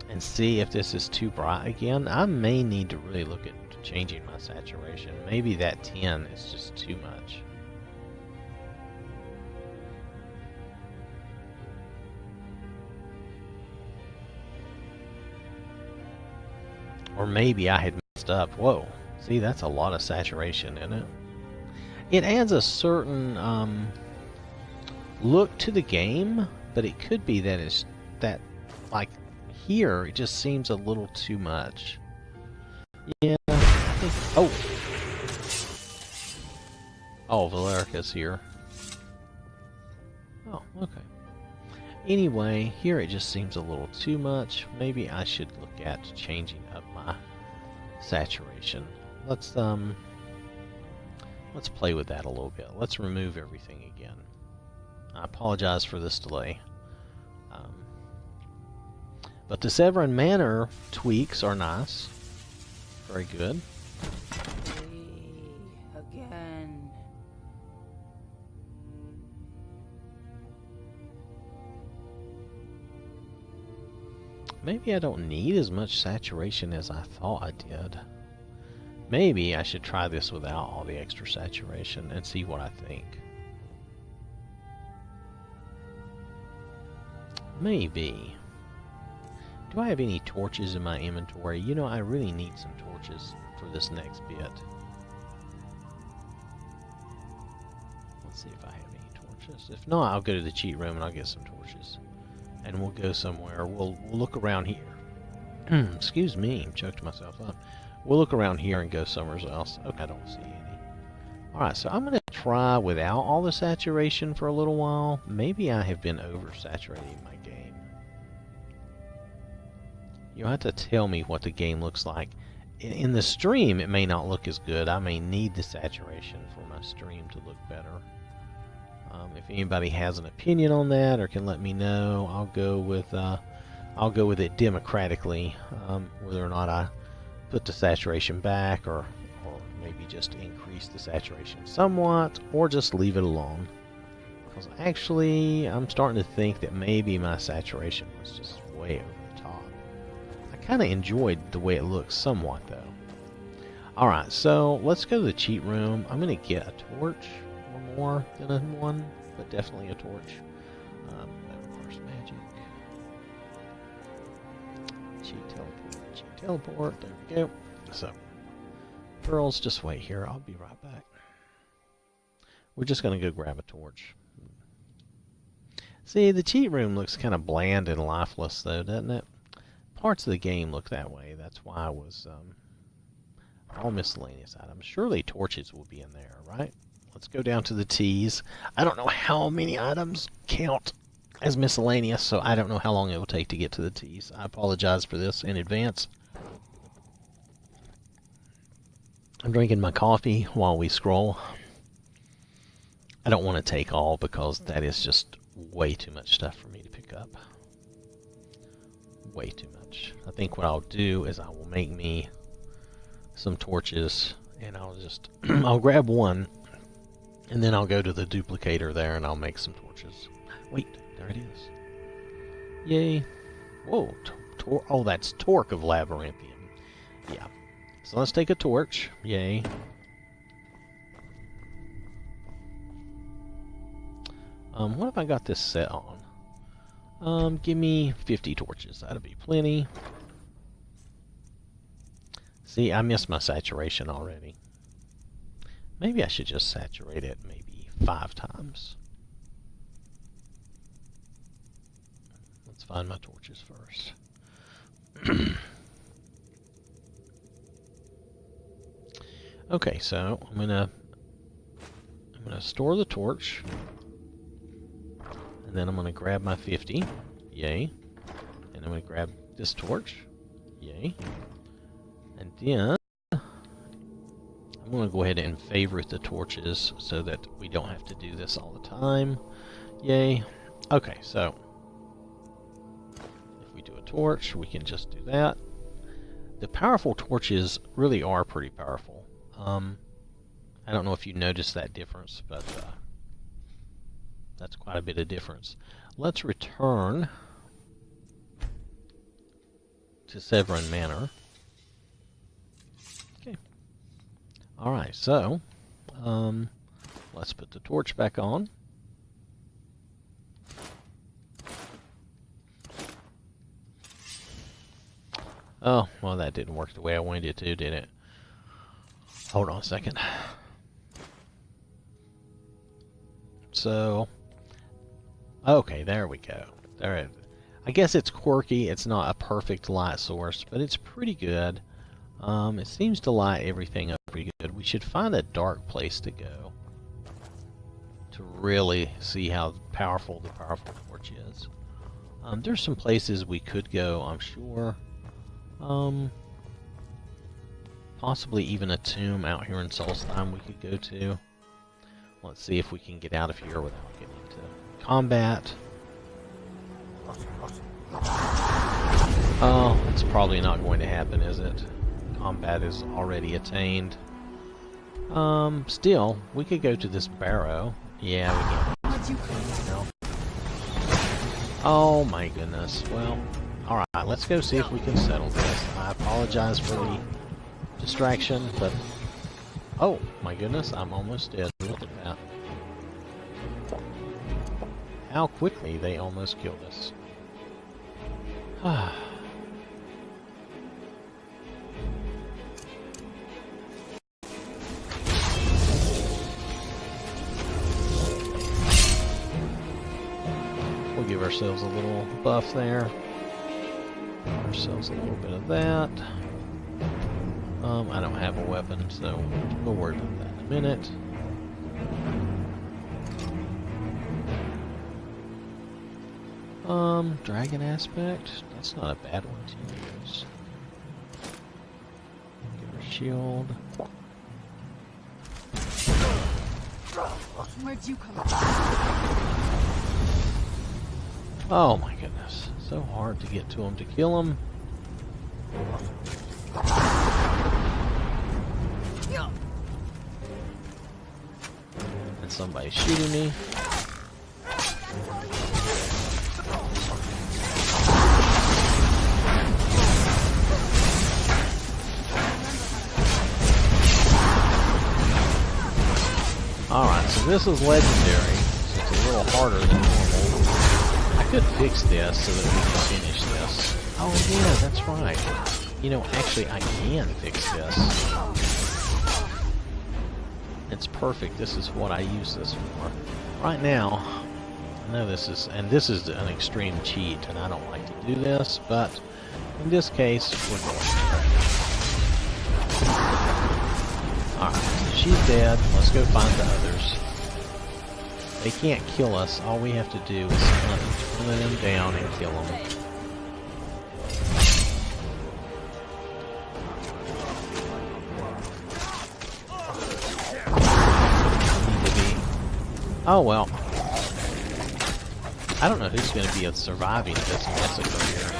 and see if this is too bright again. I may need to really look at changing my saturation. Maybe that 10 is just too much. Or maybe I had messed up. Whoa. See, that's a lot of saturation, isn't it? It adds a certain look to the game, but it could be that it's that, like, here, it just seems a little too much. Yeah, I think, oh, Valerica's here. Oh, okay. Anyway, here it just seems a little too much. Maybe I should look at changing up my saturation. Let's play with that a little bit. Let's remove everything again. I apologize for this delay. But the Severin Manor tweaks are nice. Very good. Again. Maybe I don't need as much saturation as I thought I did. Maybe I should try this without all the extra saturation and see what I think. Maybe. Do I have any torches in my inventory? You know, I really need some torches for this next bit. Let's see if I have any torches. If not, I'll go to the cheat room and I'll get some torches. And we'll go somewhere. We'll look around here. Excuse me, choked myself up. We'll look around here and go somewhere else. Okay, I don't see any. Alright, so I'm going to try without all the saturation for a little while. Maybe I have been oversaturating my game. You'll have to tell me what the game looks like. In the stream, it may not look as good. I may need the saturation for my stream to look better. If anybody has an opinion on that or can let me know, I'll go with it democratically, whether or not I put the saturation back or maybe just increase the saturation somewhat or just leave it alone. Because actually, I'm starting to think that maybe my saturation was just way over the top. I kind of enjoyed the way it looks somewhat though. Alright, so let's go to the cheat room. I'm going to get a torch. More than a one, but definitely a torch. That requires magic. Cheat teleport, there we go. So, girls, just wait here, I'll be right back. We're just going to go grab a torch. See, the cheat room looks kind of bland and lifeless though, doesn't it? Parts of the game look that way, that's why I was, all miscellaneous items. Surely torches will be in there, right? Let's go down to the T's. I don't know how many items count as miscellaneous, so I don't know how long it will take to get to the T's. I apologize for this in advance. I'm drinking my coffee while we scroll. I don't want to take all because that is just way too much stuff for me to pick up. way too much. I think what I'll do is I will make me some torches, and I'll just I'll grab one, and then I'll go to the duplicator there, and I'll make some torches. Wait, there it is. Yay! Whoa! Oh, that's torque of labyrinthium. Yeah. So let's take a torch. Yay! What have I got this set on? Give me 50 torches. That'll be plenty. See, I missed my saturation already. Maybe I should just saturate it maybe 5 times. Let's find my torches first. Okay, so I'm gonna store the torch. And then I'm going to grab my 50. Yay. And I'm going to grab this torch. Yay. And then I'm going to go ahead and favorite the torches so that we don't have to do this all the time. Yay. Okay, so if we do a torch, we can just do that. The powerful torches really are pretty powerful. I don't know if you noticed that difference, but that's quite a bit of difference. Let's return to Severin Manor. Okay. Alright, so let's put the torch back on. Oh, well, that didn't work the way I wanted it to, did it? Hold on a second. So, okay, there we go. There, I guess it's quirky. It's not a perfect light source, but it's pretty good. It seems to light everything up pretty good. We should find a dark place to go to really see how powerful the powerful torch is. There's some places we could go, I'm sure. Possibly even a tomb out here in Solstheim we could go to. Let's see if we can get out of here without getting into combat. Oh, it's probably not going to happen, is it? Combat is already attained. Still, we could go to this barrow. Yeah, we can. No. Oh my goodness. Well, alright, let's go see if we can settle this. I apologize for the distraction, but oh my goodness, I'm almost dead. Look at that. How quickly they almost killed us. We'll give ourselves a little buff there. Give ourselves a little bit of that. I don't have a weapon, so we'll worry about that in a minute. Dragon aspect. That's not a bad one to use. Get our shield. Where'd you come Oh my goodness. So hard to get to him to kill him. And somebody's shooting me. Alright, so this is legendary, so it's a little harder than normal. I could fix this so that we can finish this. Oh yeah, that's right. You know, actually I can fix this. It's perfect. This is what I use this for. Right now, I know this is, and this is an extreme cheat, and I don't like to do this, but in this case, we're going to. Alright, so she's dead. Let's go find the others. They can't kill us. All we have to do is hunt one of them down and kill them. Oh well. I don't know who's going to be surviving this massacre here.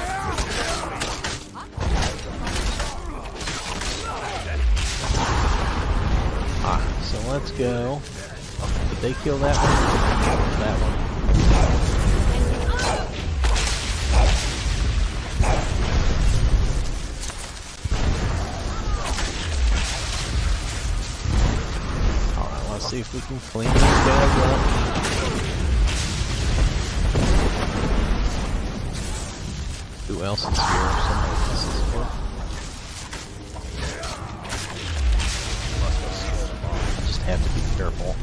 let's go. Oh, did they kill that one? That one. Alright, let's see if we can clean these guys up. Who else is here? Somebody else is here. I just have to be careful.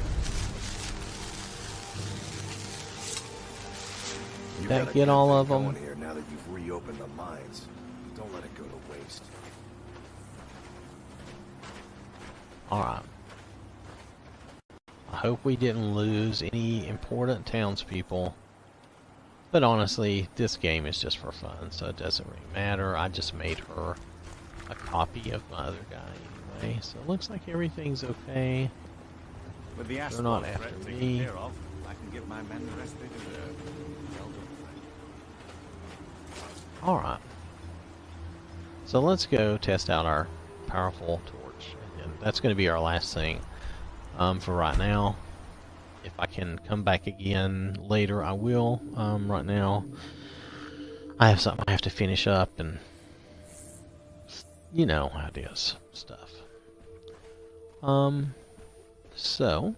Did that get all of them? Here now that you've reopened the mines. Don't let it go to waste. Alright. I hope we didn't lose any important townspeople. But honestly, this game is just for fun, so it doesn't really matter. I just made her a copy of my other guy anyway, so it looks like everything's okay. With the They're not after me. Care of, I can give my men the rest they deserve. Well done, friend. Alright. So let's go test out our powerful torch. And that's going to be our last thing for right now. If I can come back again later, I will. Right now, I have something I have to finish up, and you know how it is, stuff. So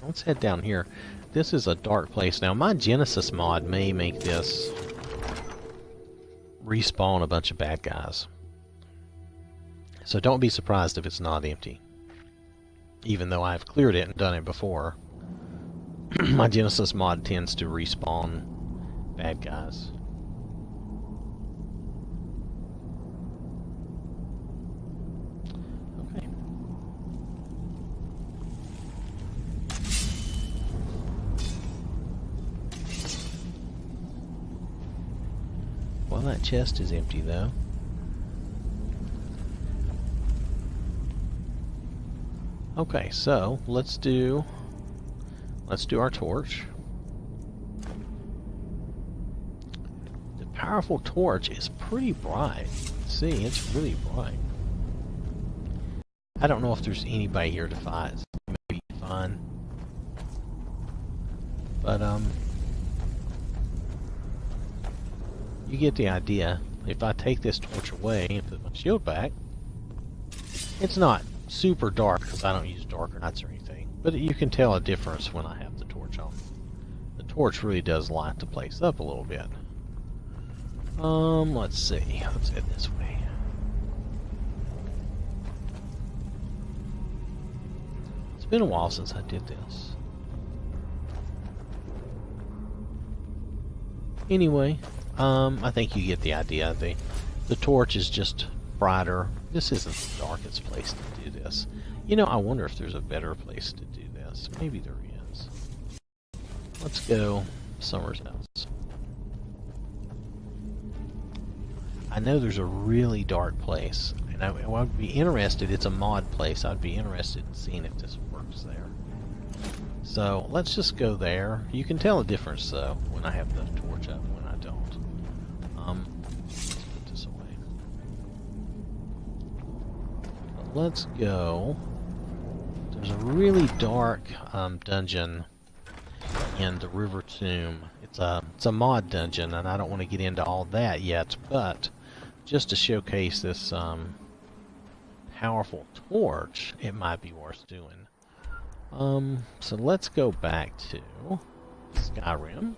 let's head down here. This is a dark place. Now, my Genesis mod may make this respawn a bunch of bad guys. So don't be surprised if it's not empty. Even though I've cleared it and done it before, my Genesis mod tends to respawn bad guys. Okay. Well, that chest is empty though. Okay, so let's do our torch. The powerful torch is pretty bright. See, it's really bright. I don't know if there's anybody here to fight. So maybe fine. But you get the idea. If I take this torch away and put my shield back, it's not super dark because I don't use darker nights or anything, but you can tell a difference when I have the torch on. The torch really does light the place up a little bit. Let's see. Let's head this way. It's been a while since I did this. Anyway, I think you get the idea. The torch is just brighter. This isn't the darkest place to do this. You know, I wonder if there's a better place to do this. Maybe there is. Let's go somewhere else. I know there's a really dark place, and I would be interested. It's a mod place. I'd be interested in seeing if this works there. So let's just go there. You can tell a difference though when I have the torch up and when I don't. Let's put this away. Let's go. There's a really dark dungeon in the River Tomb. It's a mod dungeon, and I don't want to get into all that yet, but just to showcase this powerful torch, it might be worth doing. So let's go back to Skyrim.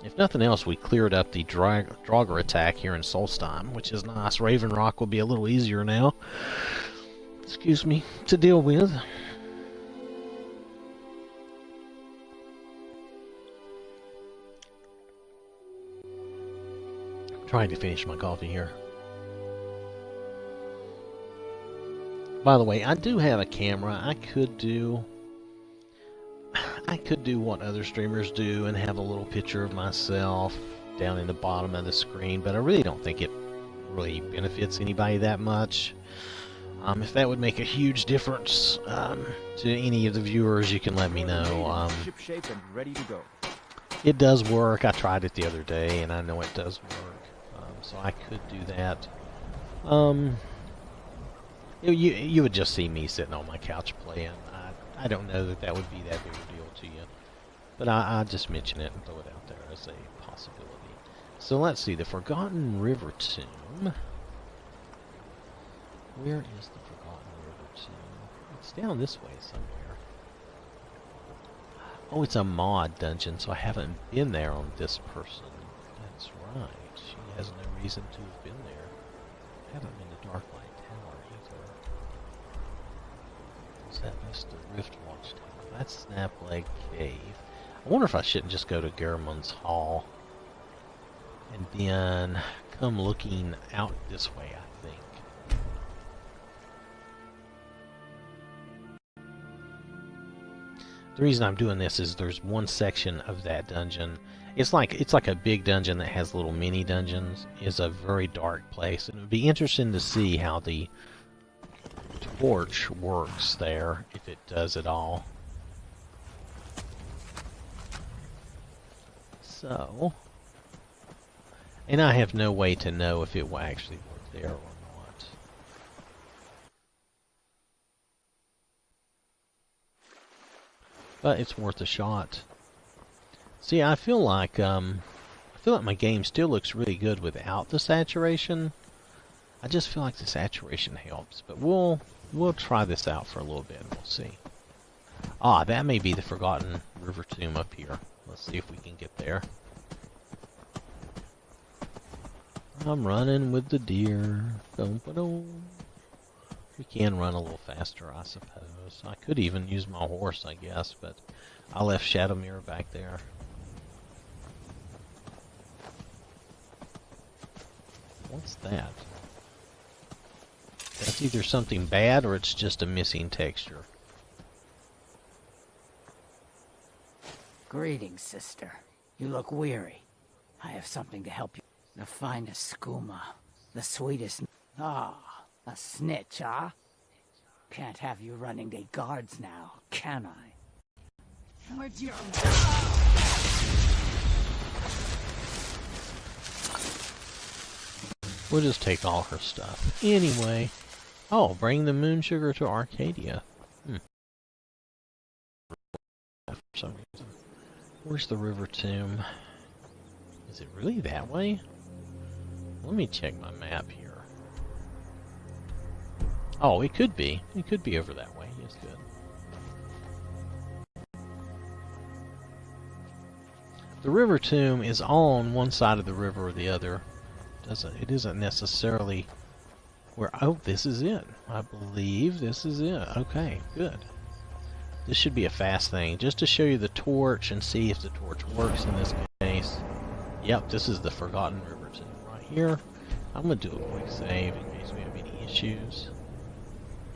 If nothing else, we cleared up the Draugr attack here in Solstheim, which is nice. Raven Rock will be a little easier now, excuse me, to deal with. I'm trying to finish my coffee here. By the way, I do have a camera. I could do what other streamers do and have a little picture of myself down in the bottom of the screen, but I really don't think it really benefits anybody that much. If that would make a huge difference to any of the viewers, you can let me know. Shipshape and ready to go. It does work. I tried it the other day, and I know it does work. So I could do that. You would just see me sitting on my couch playing. I don't know that that would be that big a deal to you. But I just mention it and throw it out there as a possibility. So let's see, the Forgotten River Tomb. Where is the Forgotten River Tomb? It's down this way somewhere. Oh, it's a mod dungeon, so I haven't been there on this person. That's right. She has no reason to have been there. I haven't been to Darklight Tower either. Is that Mr. Riftwatch Tower? That's Snapleg Cave. I wonder if I shouldn't just go to Garamund's Hall and then come looking out this way, I think. The reason I'm doing this is there's one section of that dungeon. It's like a big dungeon that has little mini dungeons. It's a very dark place, and it would be interesting to see how the torch works there, if it does at all. So, and I have no way to know if it will actually work there or not. But it's worth a shot. See, I feel like my game still looks really good without the saturation. I just feel like the saturation helps, but we'll try this out for a little bit and we'll see. Ah, that may be the Forgotten River Tomb up here. Let's see if we can get there. I'm running with the deer. We can run a little faster, I suppose. I could even use my horse, I guess, but I left Shadowmere back there. What's that? That's either something bad or it's just a missing texture. Greetings, sister. You look weary. I have something to help you. The finest skooma. The sweetest... Ah, a snitch, huh? Can't have you running the guards now, can I? Where'd you... We'll just take all her stuff. Anyway. Oh, bring the moon sugar to Arcadia. For some reason. Where's the river tomb? Is it really that way? Let me check my map here. Oh, it could be. It could be over that way. Yes, good. The river tomb is on one side of the river or the other. It isn't necessarily where... Oh, this is it. I believe this is it. Okay, good. This should be a fast thing. Just to show you the torch and see if the torch works in this case. Yep, this is the Forgotten River Tomb right here. I'm going to do a quick save in case we have any issues.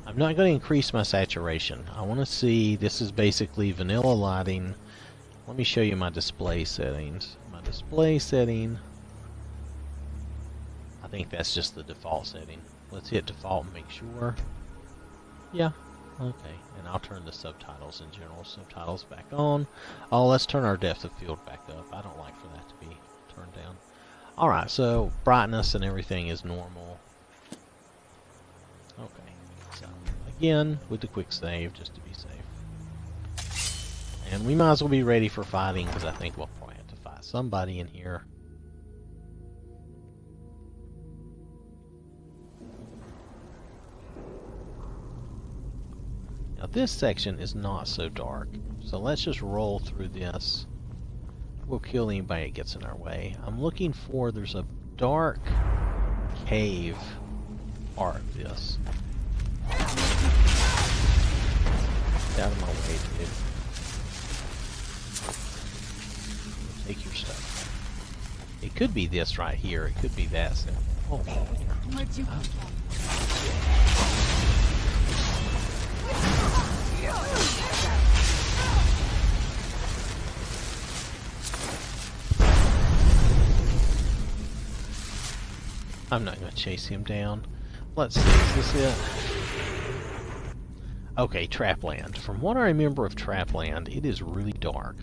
I'm not going to increase my saturation. I want to see... This is basically vanilla lighting. Let me show you my display settings. My display setting... I think that's just the default setting. Let's hit default and make sure. Yeah, okay. And I'll turn the subtitles in general. Subtitles back on. Oh, let's turn our depth of field back up. I don't like for that to be turned down. Alright, so brightness and everything is normal. Okay, so again, with the quick save, just to be safe. And we might as well be ready for fighting, because I think we'll probably have to fight somebody in here. Now this section is not so dark, so let's just roll through this. We'll kill anybody that gets in our way. I'm looking for... There's a dark cave part of this. Get out of my way, dude. Take your stuff. It could be this right here. It could be that. So. Oh, where'd you I'm not going to chase him down. Let's see, is this it? Okay, Trapland. From what I remember of Trapland, it is really dark.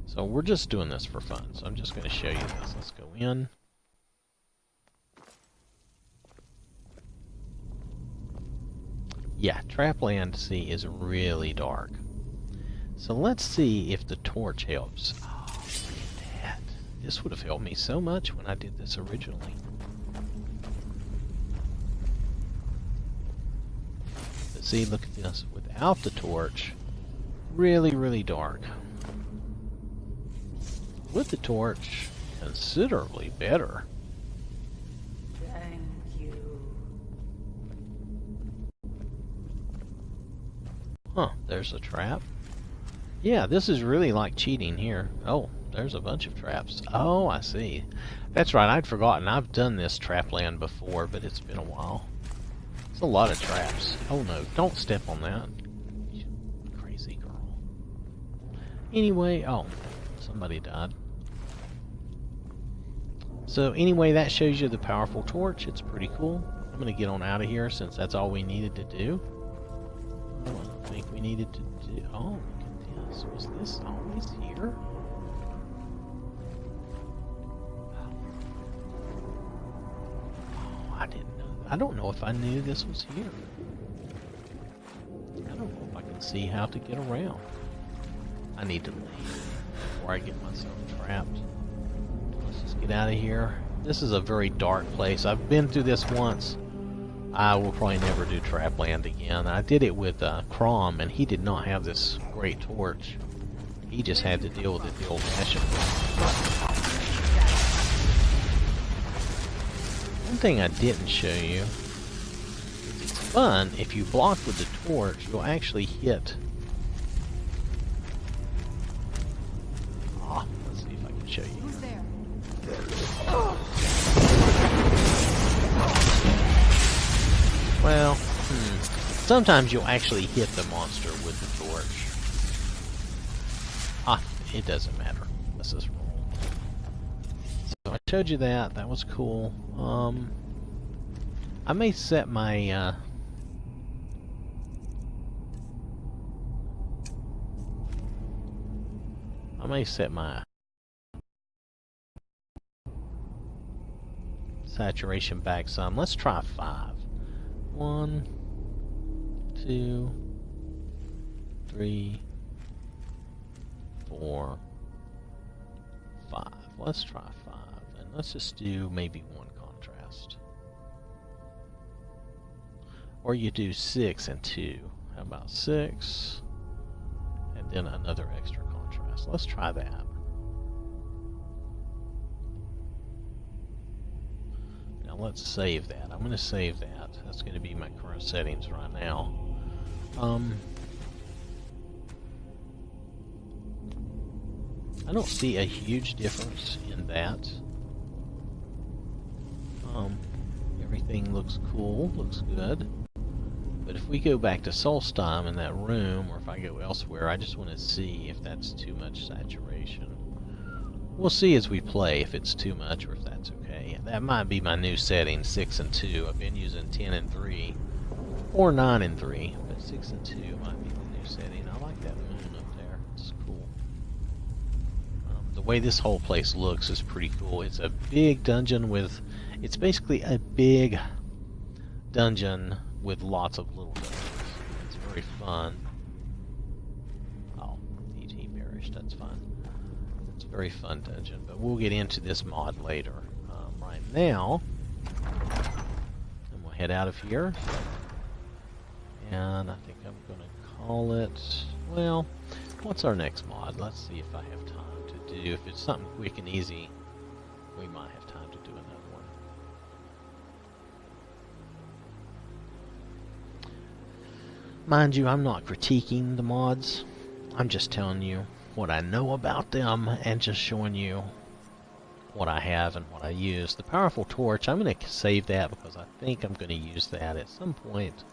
So we're just doing this for fun. So I'm just going to show you this. Let's go in. Yeah, Trapland C is really dark. So let's see if the torch helps. Oh, look at that. This would have helped me so much when I did this originally. But see, look at this. Without the torch, really, really dark. With the torch, considerably better. Thank you. Huh, there's a trap. Yeah, this is really like cheating here. Oh, there's a bunch of traps. Oh, I see. That's right, I'd forgotten. I've done this Trapland before, but it's been a while. It's a lot of traps. Oh no, don't step on that. You crazy girl. Anyway, oh, somebody died. So anyway, that shows you the powerful torch. It's pretty cool. I'm going to get on out of here since that's all we needed to do. I don't think we needed to do... Oh, look at this. Was this always here? Oh, I didn't know. I don't know if I knew this was here. I don't know if I can see how to get around. I need to leave before I get myself trapped. Let's just get out of here. This is a very dark place. I've been through this once. I will probably never do Trapland again. I did it with Crom, and he did not have this great torch. He just had to deal with it the old-fashioned way. One thing I didn't show you is it's fun. If you block with the torch, you'll actually hit. Ah, let's see if I can show you. Who's there? Well, sometimes you'll actually hit the monster with the torch. Ah, it doesn't matter. Let's just roll. So I showed you that. That was cool. I may set my... I may set my saturation back some. Let's try 5. 1, 2, 3, 4, 5. Let's try 5, and let's just do maybe 1 contrast. Or you do 6 and 2. How about 6 and then another extra contrast? Let's try that. Now let's save that. I'm going to save that. That's going to be my current settings right now. I don't see a huge difference in that. Everything looks cool, looks good. But if we go back to Solstheim in that room, or if I go elsewhere, I just want to see if that's too much saturation. We'll see as we play if it's too much or if that's okay. That might be my new setting, 6 and 2. I've been using 10 and 3, or 9 and 3, but 6 and 2 might be the new setting. I like that moon up there. It's cool. The way this whole place looks is pretty cool. It's a big dungeon with... It's basically a big dungeon with lots of little dungeons. It's very fun. Oh, he perished. That's fine. It's a very fun dungeon, but we'll get into this mod later. Right now, and we'll head out of here. And I think I'm going to call it... Well, what's our next mod? Let's see if I have time to do. If it's something quick and easy, we might have time to do another one. Mind you, I'm not critiquing the mods. I'm just telling you what I know about them and just showing you what I have and what I use. The powerful torch, I'm going to save that because I think I'm going to use that at some point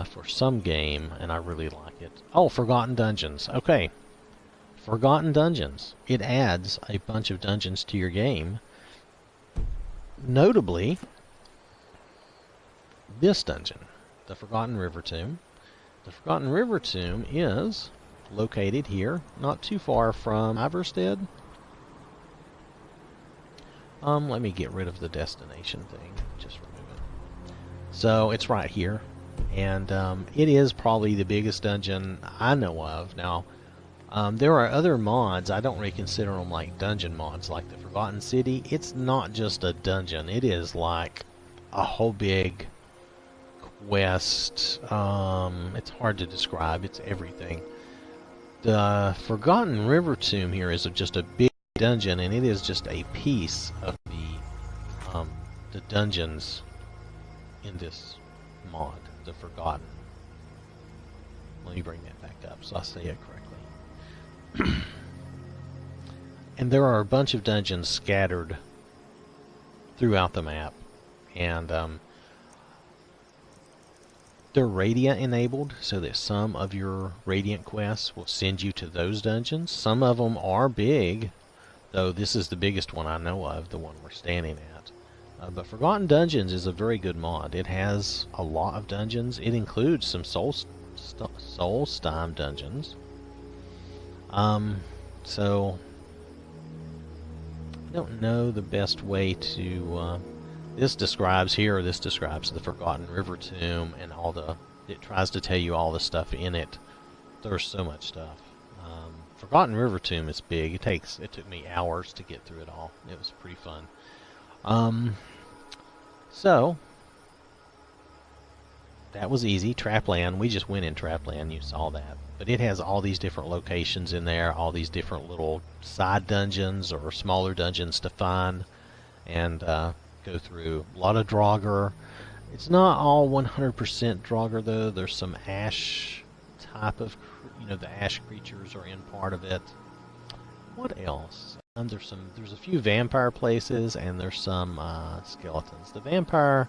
for some game, and I really like it. Oh, Forgotten Dungeons. Okay. Forgotten Dungeons. It adds a bunch of dungeons to your game. Notably, this dungeon, the Forgotten River Tomb. The Forgotten River Tomb is located here, not too far from Iverstead. Let me get rid of the destination thing. Just remove it. So it's right here. And it is probably the biggest dungeon I know of. Now, there are other mods. I don't really consider them like dungeon mods, like the Forgotten City. It's not just a dungeon. It is like a whole big quest. It's hard to describe. It's everything. The Forgotten River Tomb here is just a big dungeon, and it is just a piece of the dungeons in this mod, the Forgotten. Let me bring that back up so I say it correctly. And there are a bunch of dungeons scattered throughout the map, and they're Radiant enabled, so that some of your Radiant quests will send you to those dungeons. Some of them are big, though this is the biggest one I know of, the one we're standing at. But Forgotten Dungeons is a very good mod. It has a lot of dungeons. It includes some Soulstime dungeons. So I don't know the best way to... This describes the Forgotten River Tomb and all the... It tries to tell you all the stuff in it. There's so much stuff. Forgotten River Tomb is big. It took me hours to get through it all. It was pretty fun. So that was easy. Trapland, we just went in Trapland, you saw that. But it has all these different locations in there, all these different little side dungeons or smaller dungeons to find and go through. A lot of Draugr. It's not all 100% Draugr though. There's some ash type of, the ash creatures are in part of it. What else? There's a few vampire places, and there's some skeletons. The vampire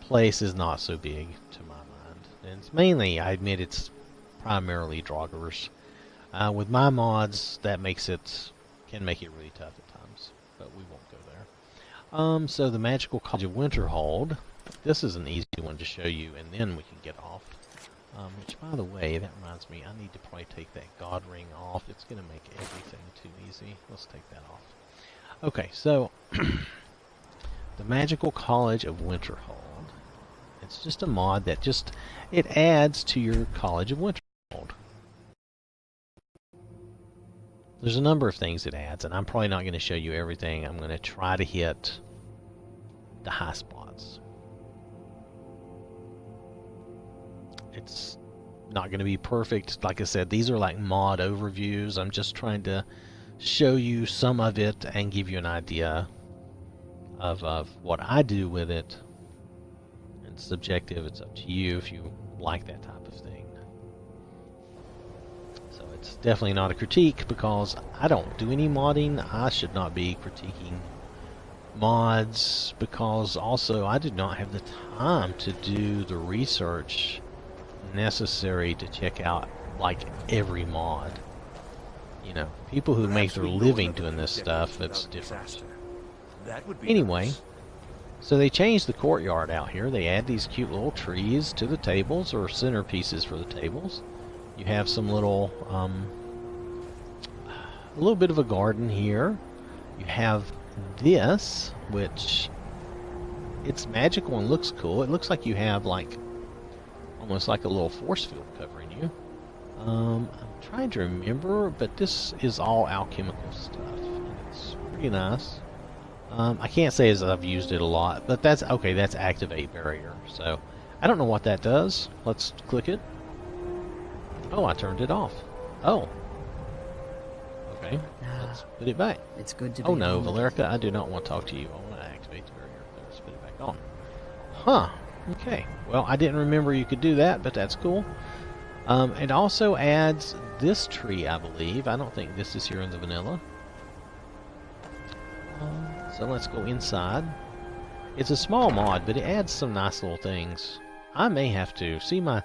place is not so big to my mind, and it's mainly, I admit, it's primarily Draugrs. With my mods, that can make it really tough at times, but we won't go there. So the Magical College of Winterhold. This is an easy one to show you, and then we can get off. Which, by the way, that reminds me, I need to probably take that God Ring off. It's going to make everything too easy. Let's take that off. Okay, so the Magical College of Winterhold. It's just a mod that it adds to your College of Winterhold. There's a number of things it adds, and I'm probably not going to show you everything. I'm going to try to hit the high spots. It's not going to be perfect. Like I said, these are like mod overviews. I'm just trying to show you some of it and give you an idea of what I do with it. It's subjective. It's up to you if you like that type of thing. So it's definitely not a critique because I don't do any modding. I should not be critiquing mods because also I did not have the time to do the research necessary to check out like every mod. People who make their living doing this stuff, it's different. Anyway, so they changed the courtyard out here. They add these cute little trees to the tables, or centerpieces for the tables. You have some little a little bit of a garden here. You have this, which it's magical and looks cool. It looks like you have like almost like a little force field covering you. I'm trying to remember, but this is all alchemical stuff, and it's pretty nice. I can't say as I've used it a lot, but that's okay. That's activate barrier. So I don't know what that does. Let's click it. Oh, I turned it off. Oh. Okay. Let's put it back. It's good to be. Oh no, Valerica, I do not want to talk to you. I want to activate the barrier. Let's put it back on. Huh. Okay. Well, I didn't remember you could do that, but that's cool. It also adds this tree, I believe. I don't think this is here in the vanilla. So let's go inside. It's a small mod, but it adds some nice little things. I may have to. See, my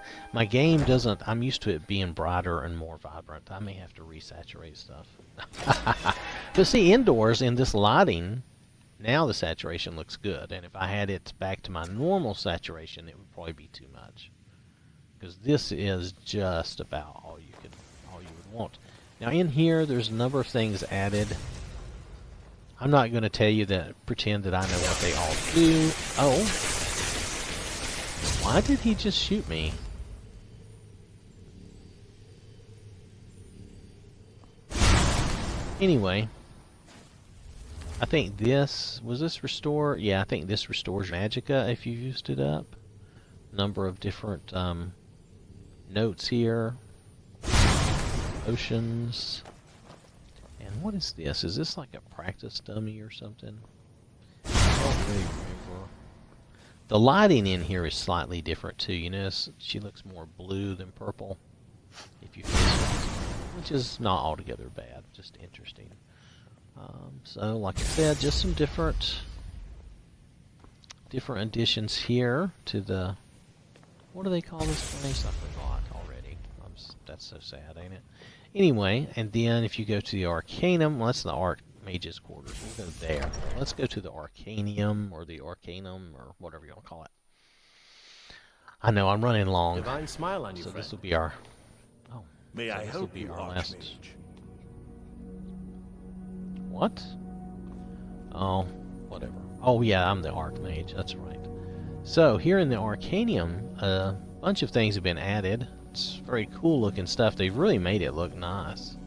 game doesn't... I'm used to it being brighter and more vibrant. I may have to resaturate stuff. But see, indoors in this lighting, now the saturation looks good. And if I had it back to my normal saturation, it would probably be too much. Because this is just about all you would want. Now in here, there's a number of things added. I'm not going to tell you that, pretend that I know what they all do. Oh. Why did he just shoot me? Anyway, I think this, was this restore? Yeah, I think this restores magicka if you've used it up. Number of different notes here. Potions. And what is this? Is this like a practice dummy or something? I don't really remember. The lighting in here is slightly different too. You notice she looks more blue than purple. If you face her, which is not altogether bad, just interesting. So, like I said, just some different additions here to the. What do they call this place? I forgot already. That's so sad, ain't it? Anyway, and then if you go to the Arcanum, well, that's the Archmage's quarters. We'll go there. Let's go to the Arcanium or the Arcanum or whatever you want to call it. I know I'm running long. Divine smile on you, so friend. this will be our. Oh, May so I this will help be you, our last. Archmage? What? Oh, whatever. Oh yeah, I'm the Archmage. That's right. So here in the Arcanium, a bunch of things have been added. It's very cool looking stuff. They've really made it look nice.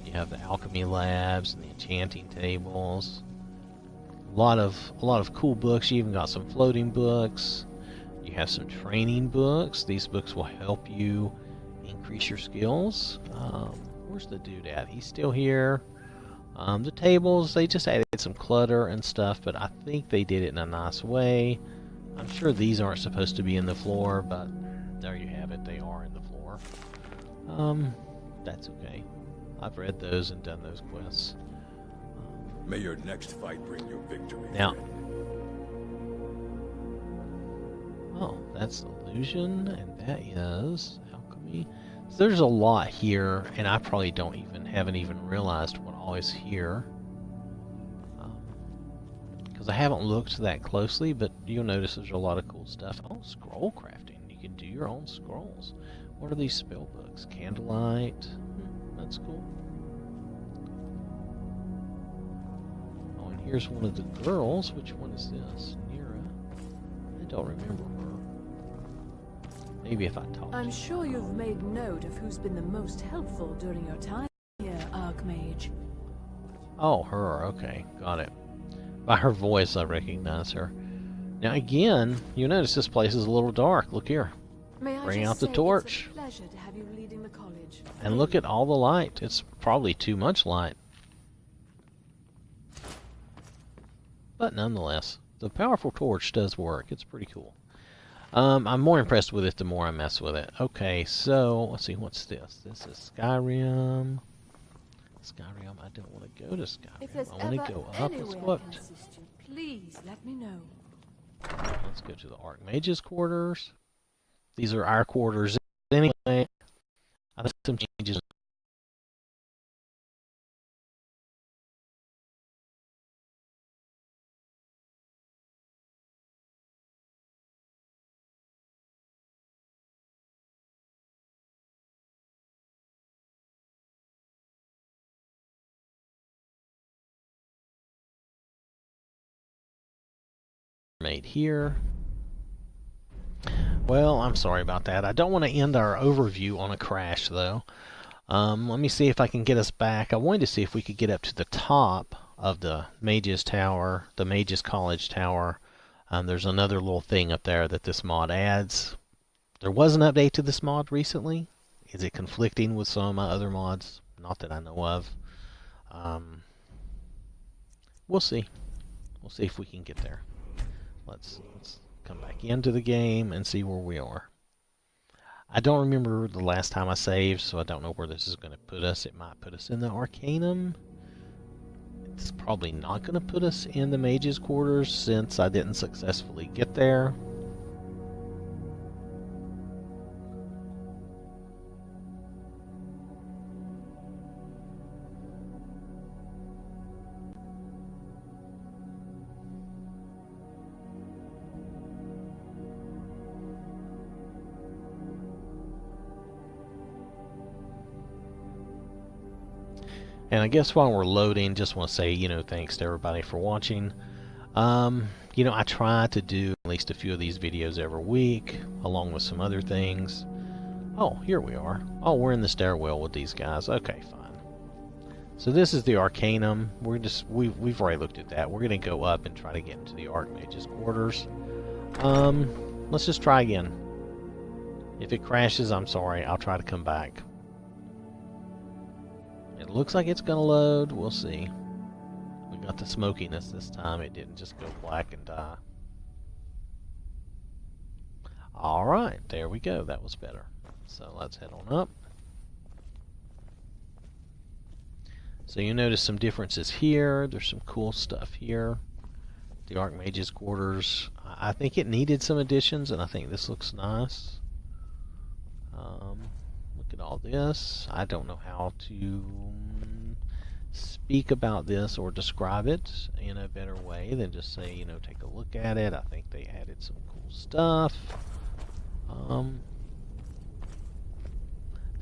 You have the alchemy labs and the enchanting tables. A lot of cool books. You even got some floating books. You have some training books. These books will help you increase your skills. Where's the dude at? He's still here. The tables, they just added some clutter and stuff, but I think they did it in a nice way. I'm sure these aren't supposed to be in the floor, but there you have it. They are in the floor. That's okay. I've read those and done those quests. May your next fight bring you victory. Now, oh, that's illusion, and that is alchemy. So there's a lot here, and I probably haven't even realized what all is here. Because I haven't looked that closely, but you'll notice there's a lot of cool stuff. Oh, scroll crafting. You can do your own scrolls. What are these spell books? Candlelight. That's cool. Oh, and here's one of the girls. Which one is this? Nira. I don't remember her. Maybe if I talk to I'm her. sure you've made note of who's been the most helpful during your time here, Archmage. Oh, her. Okay, got it. By her voice, I recognize her. Now again, you notice this place is a little dark. Look here. May I Bring just out the say torch. It's a pleasure to have you leading the college. And look at all the light. It's probably too much light. But nonetheless, the powerful torch does work. It's pretty cool. I'm more impressed with it the more I mess with it. Okay, so let's see, what's this? This is Skyrim. Skyrim, I don't want to go to If Skyrim. there's I want to go up. any Let's way go I up. can assist you, please let me know. Let's go to the Archmage's quarters. These are our quarters anyway. I think some changes. Made here. Well, I'm sorry about that. I don't want to end our overview on a crash, though. Let me see if I can get us back. I wanted to see if we could get up to the top of the Mage's Tower, the Mage's College Tower. There's another little thing up there that this mod adds. There was an update to this mod recently. Is it conflicting with some of my other mods? Not that I know of. We'll see. We'll see if we can get there. Let's come back into the game and see where we are. I don't remember the last time I saved, so I don't know where this is going to put us. It might put us in the Arcanum. It's probably not going to put us in the Mage's Quarters since I didn't successfully get there. And I guess while we're loading, just want to say, thanks to everybody for watching. You know, I try to do at least a few of these videos every week, along with some other things. Oh, here we are. Oh, we're in the stairwell with these guys. Okay, fine. So this is the Arcanum. We've already looked at that. We're gonna go up and try to get into the Archmage's quarters. Let's just try again. If it crashes, I'm sorry. I'll try to come back. It looks like it's gonna load. We'll see. We got the smokiness this time. It didn't just go black and die. Alright, there we go. That was better. So let's head on up. So you notice some differences here. There's some cool stuff here. The Archmage's quarters. I think it needed some additions, and I think this looks nice. Look at all this. I don't know how to speak about this or describe it in a better way than just say, you know, take a look at it. I think they added some cool stuff.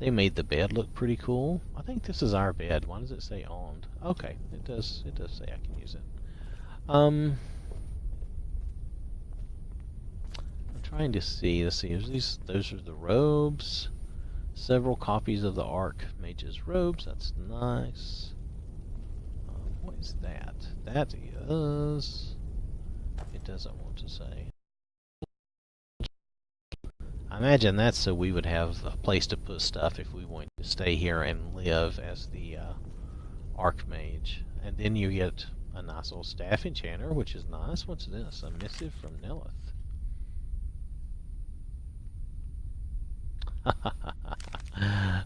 They made the bed look pretty cool. I think this is our bed. Why does it say owned? Okay, it does say I can use it. I'm trying to see. Let's see. Those are the robes. Several copies of the Archmage's robes. That's nice. What is that? That is... It doesn't want to say. I imagine that's so we would have a place to put stuff if we wanted to stay here and live as the Archmage. And then you get a nice little staff enchanter, which is nice. What's this? A missive from Nelith.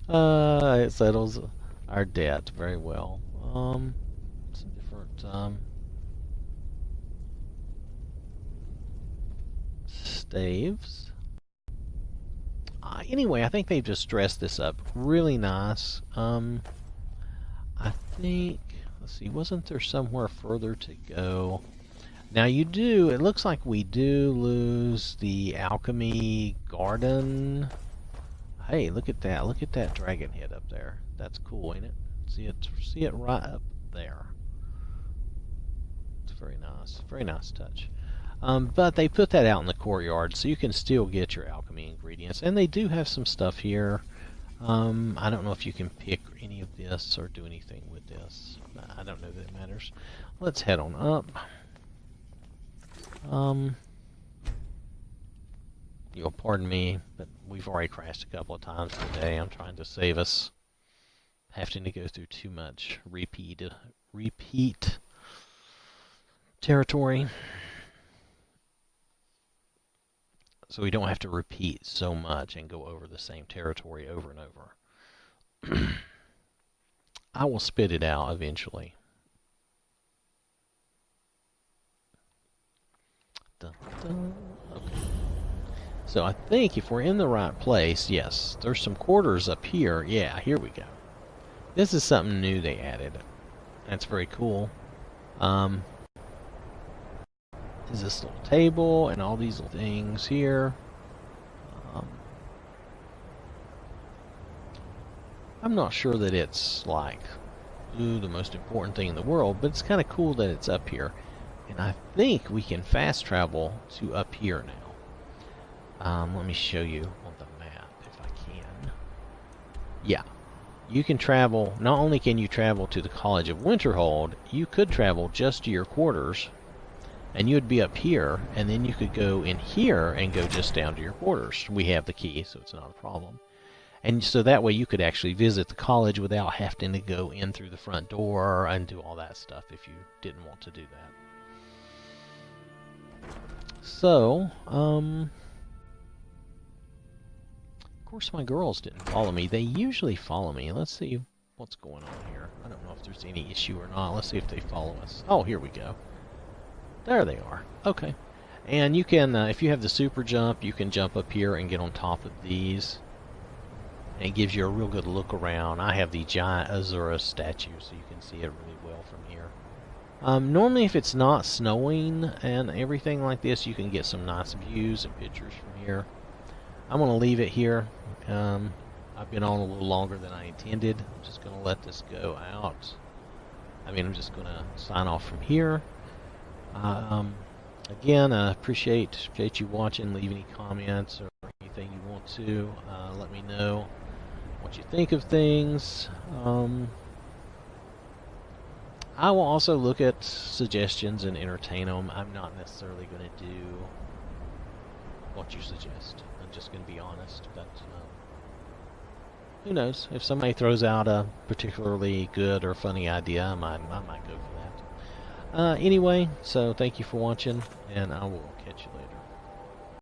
It settles our debt very well. Some different staves. Anyway, I think they've just dressed this up really nice. I think, let's see, wasn't there somewhere further to go? Now it looks like we do lose the alchemy garden. Hey, look at that dragon head up there. That's cool, ain't it? See it right up there. It's very nice touch. But they put that out in the courtyard, so you can still get your alchemy ingredients. And they do have some stuff here. I don't know if you can pick any of this or do anything with this. I don't know that it matters. Let's head on up. You'll pardon me, but we've already crashed a couple of times today. I'm trying to save us having to go through too much repeat territory. So we don't have to repeat so much and go over the same territory over and over. I will spit it out eventually. Dun, dun. Okay. So I think if we're in the right place, yes, there's some quarters up here. Yeah, here we go. This is something new they added. That's very cool. Is this little table and all these little things here. I'm not sure that it's like the most important thing in the world, but it's kind of cool that it's up here. And I think we can fast travel to up here now. Let me show you on the map if I can. Yeah, you can travel. Not only can you travel to the College of Winterhold, you could travel just to your quarters, and you would be up here, and then you could go in here and go just down to your quarters. We have the key, so it's not a problem. And so that way you could actually visit the college without having to go in through the front door and do all that stuff if you didn't want to do that. So, of course my girls didn't follow me. They usually follow me. Let's see what's going on here. I don't know if there's any issue or not. Let's see if they follow us. Oh, here we go. There they are. Okay. And you can, if you have the super jump, you can jump up here and get on top of these. And it gives you a real good look around. I have the giant Azura statue, so you can see it really well from here. Normally, if it's not snowing and everything like this, you can get some nice views and pictures from here. I'm going to leave it here. I've been on a little longer than I intended. I'm just going to let this go out. I'm just going to sign off from here. Again, I appreciate you watching. Leave any comments or anything you want to. Let me know what you think of things. I will also look at suggestions and entertain them. I'm not necessarily going to do what you suggest. I'm just going to be honest. But who knows? If somebody throws out a particularly good or funny idea, I might go for that. Anyway, so thank you for watching, and I will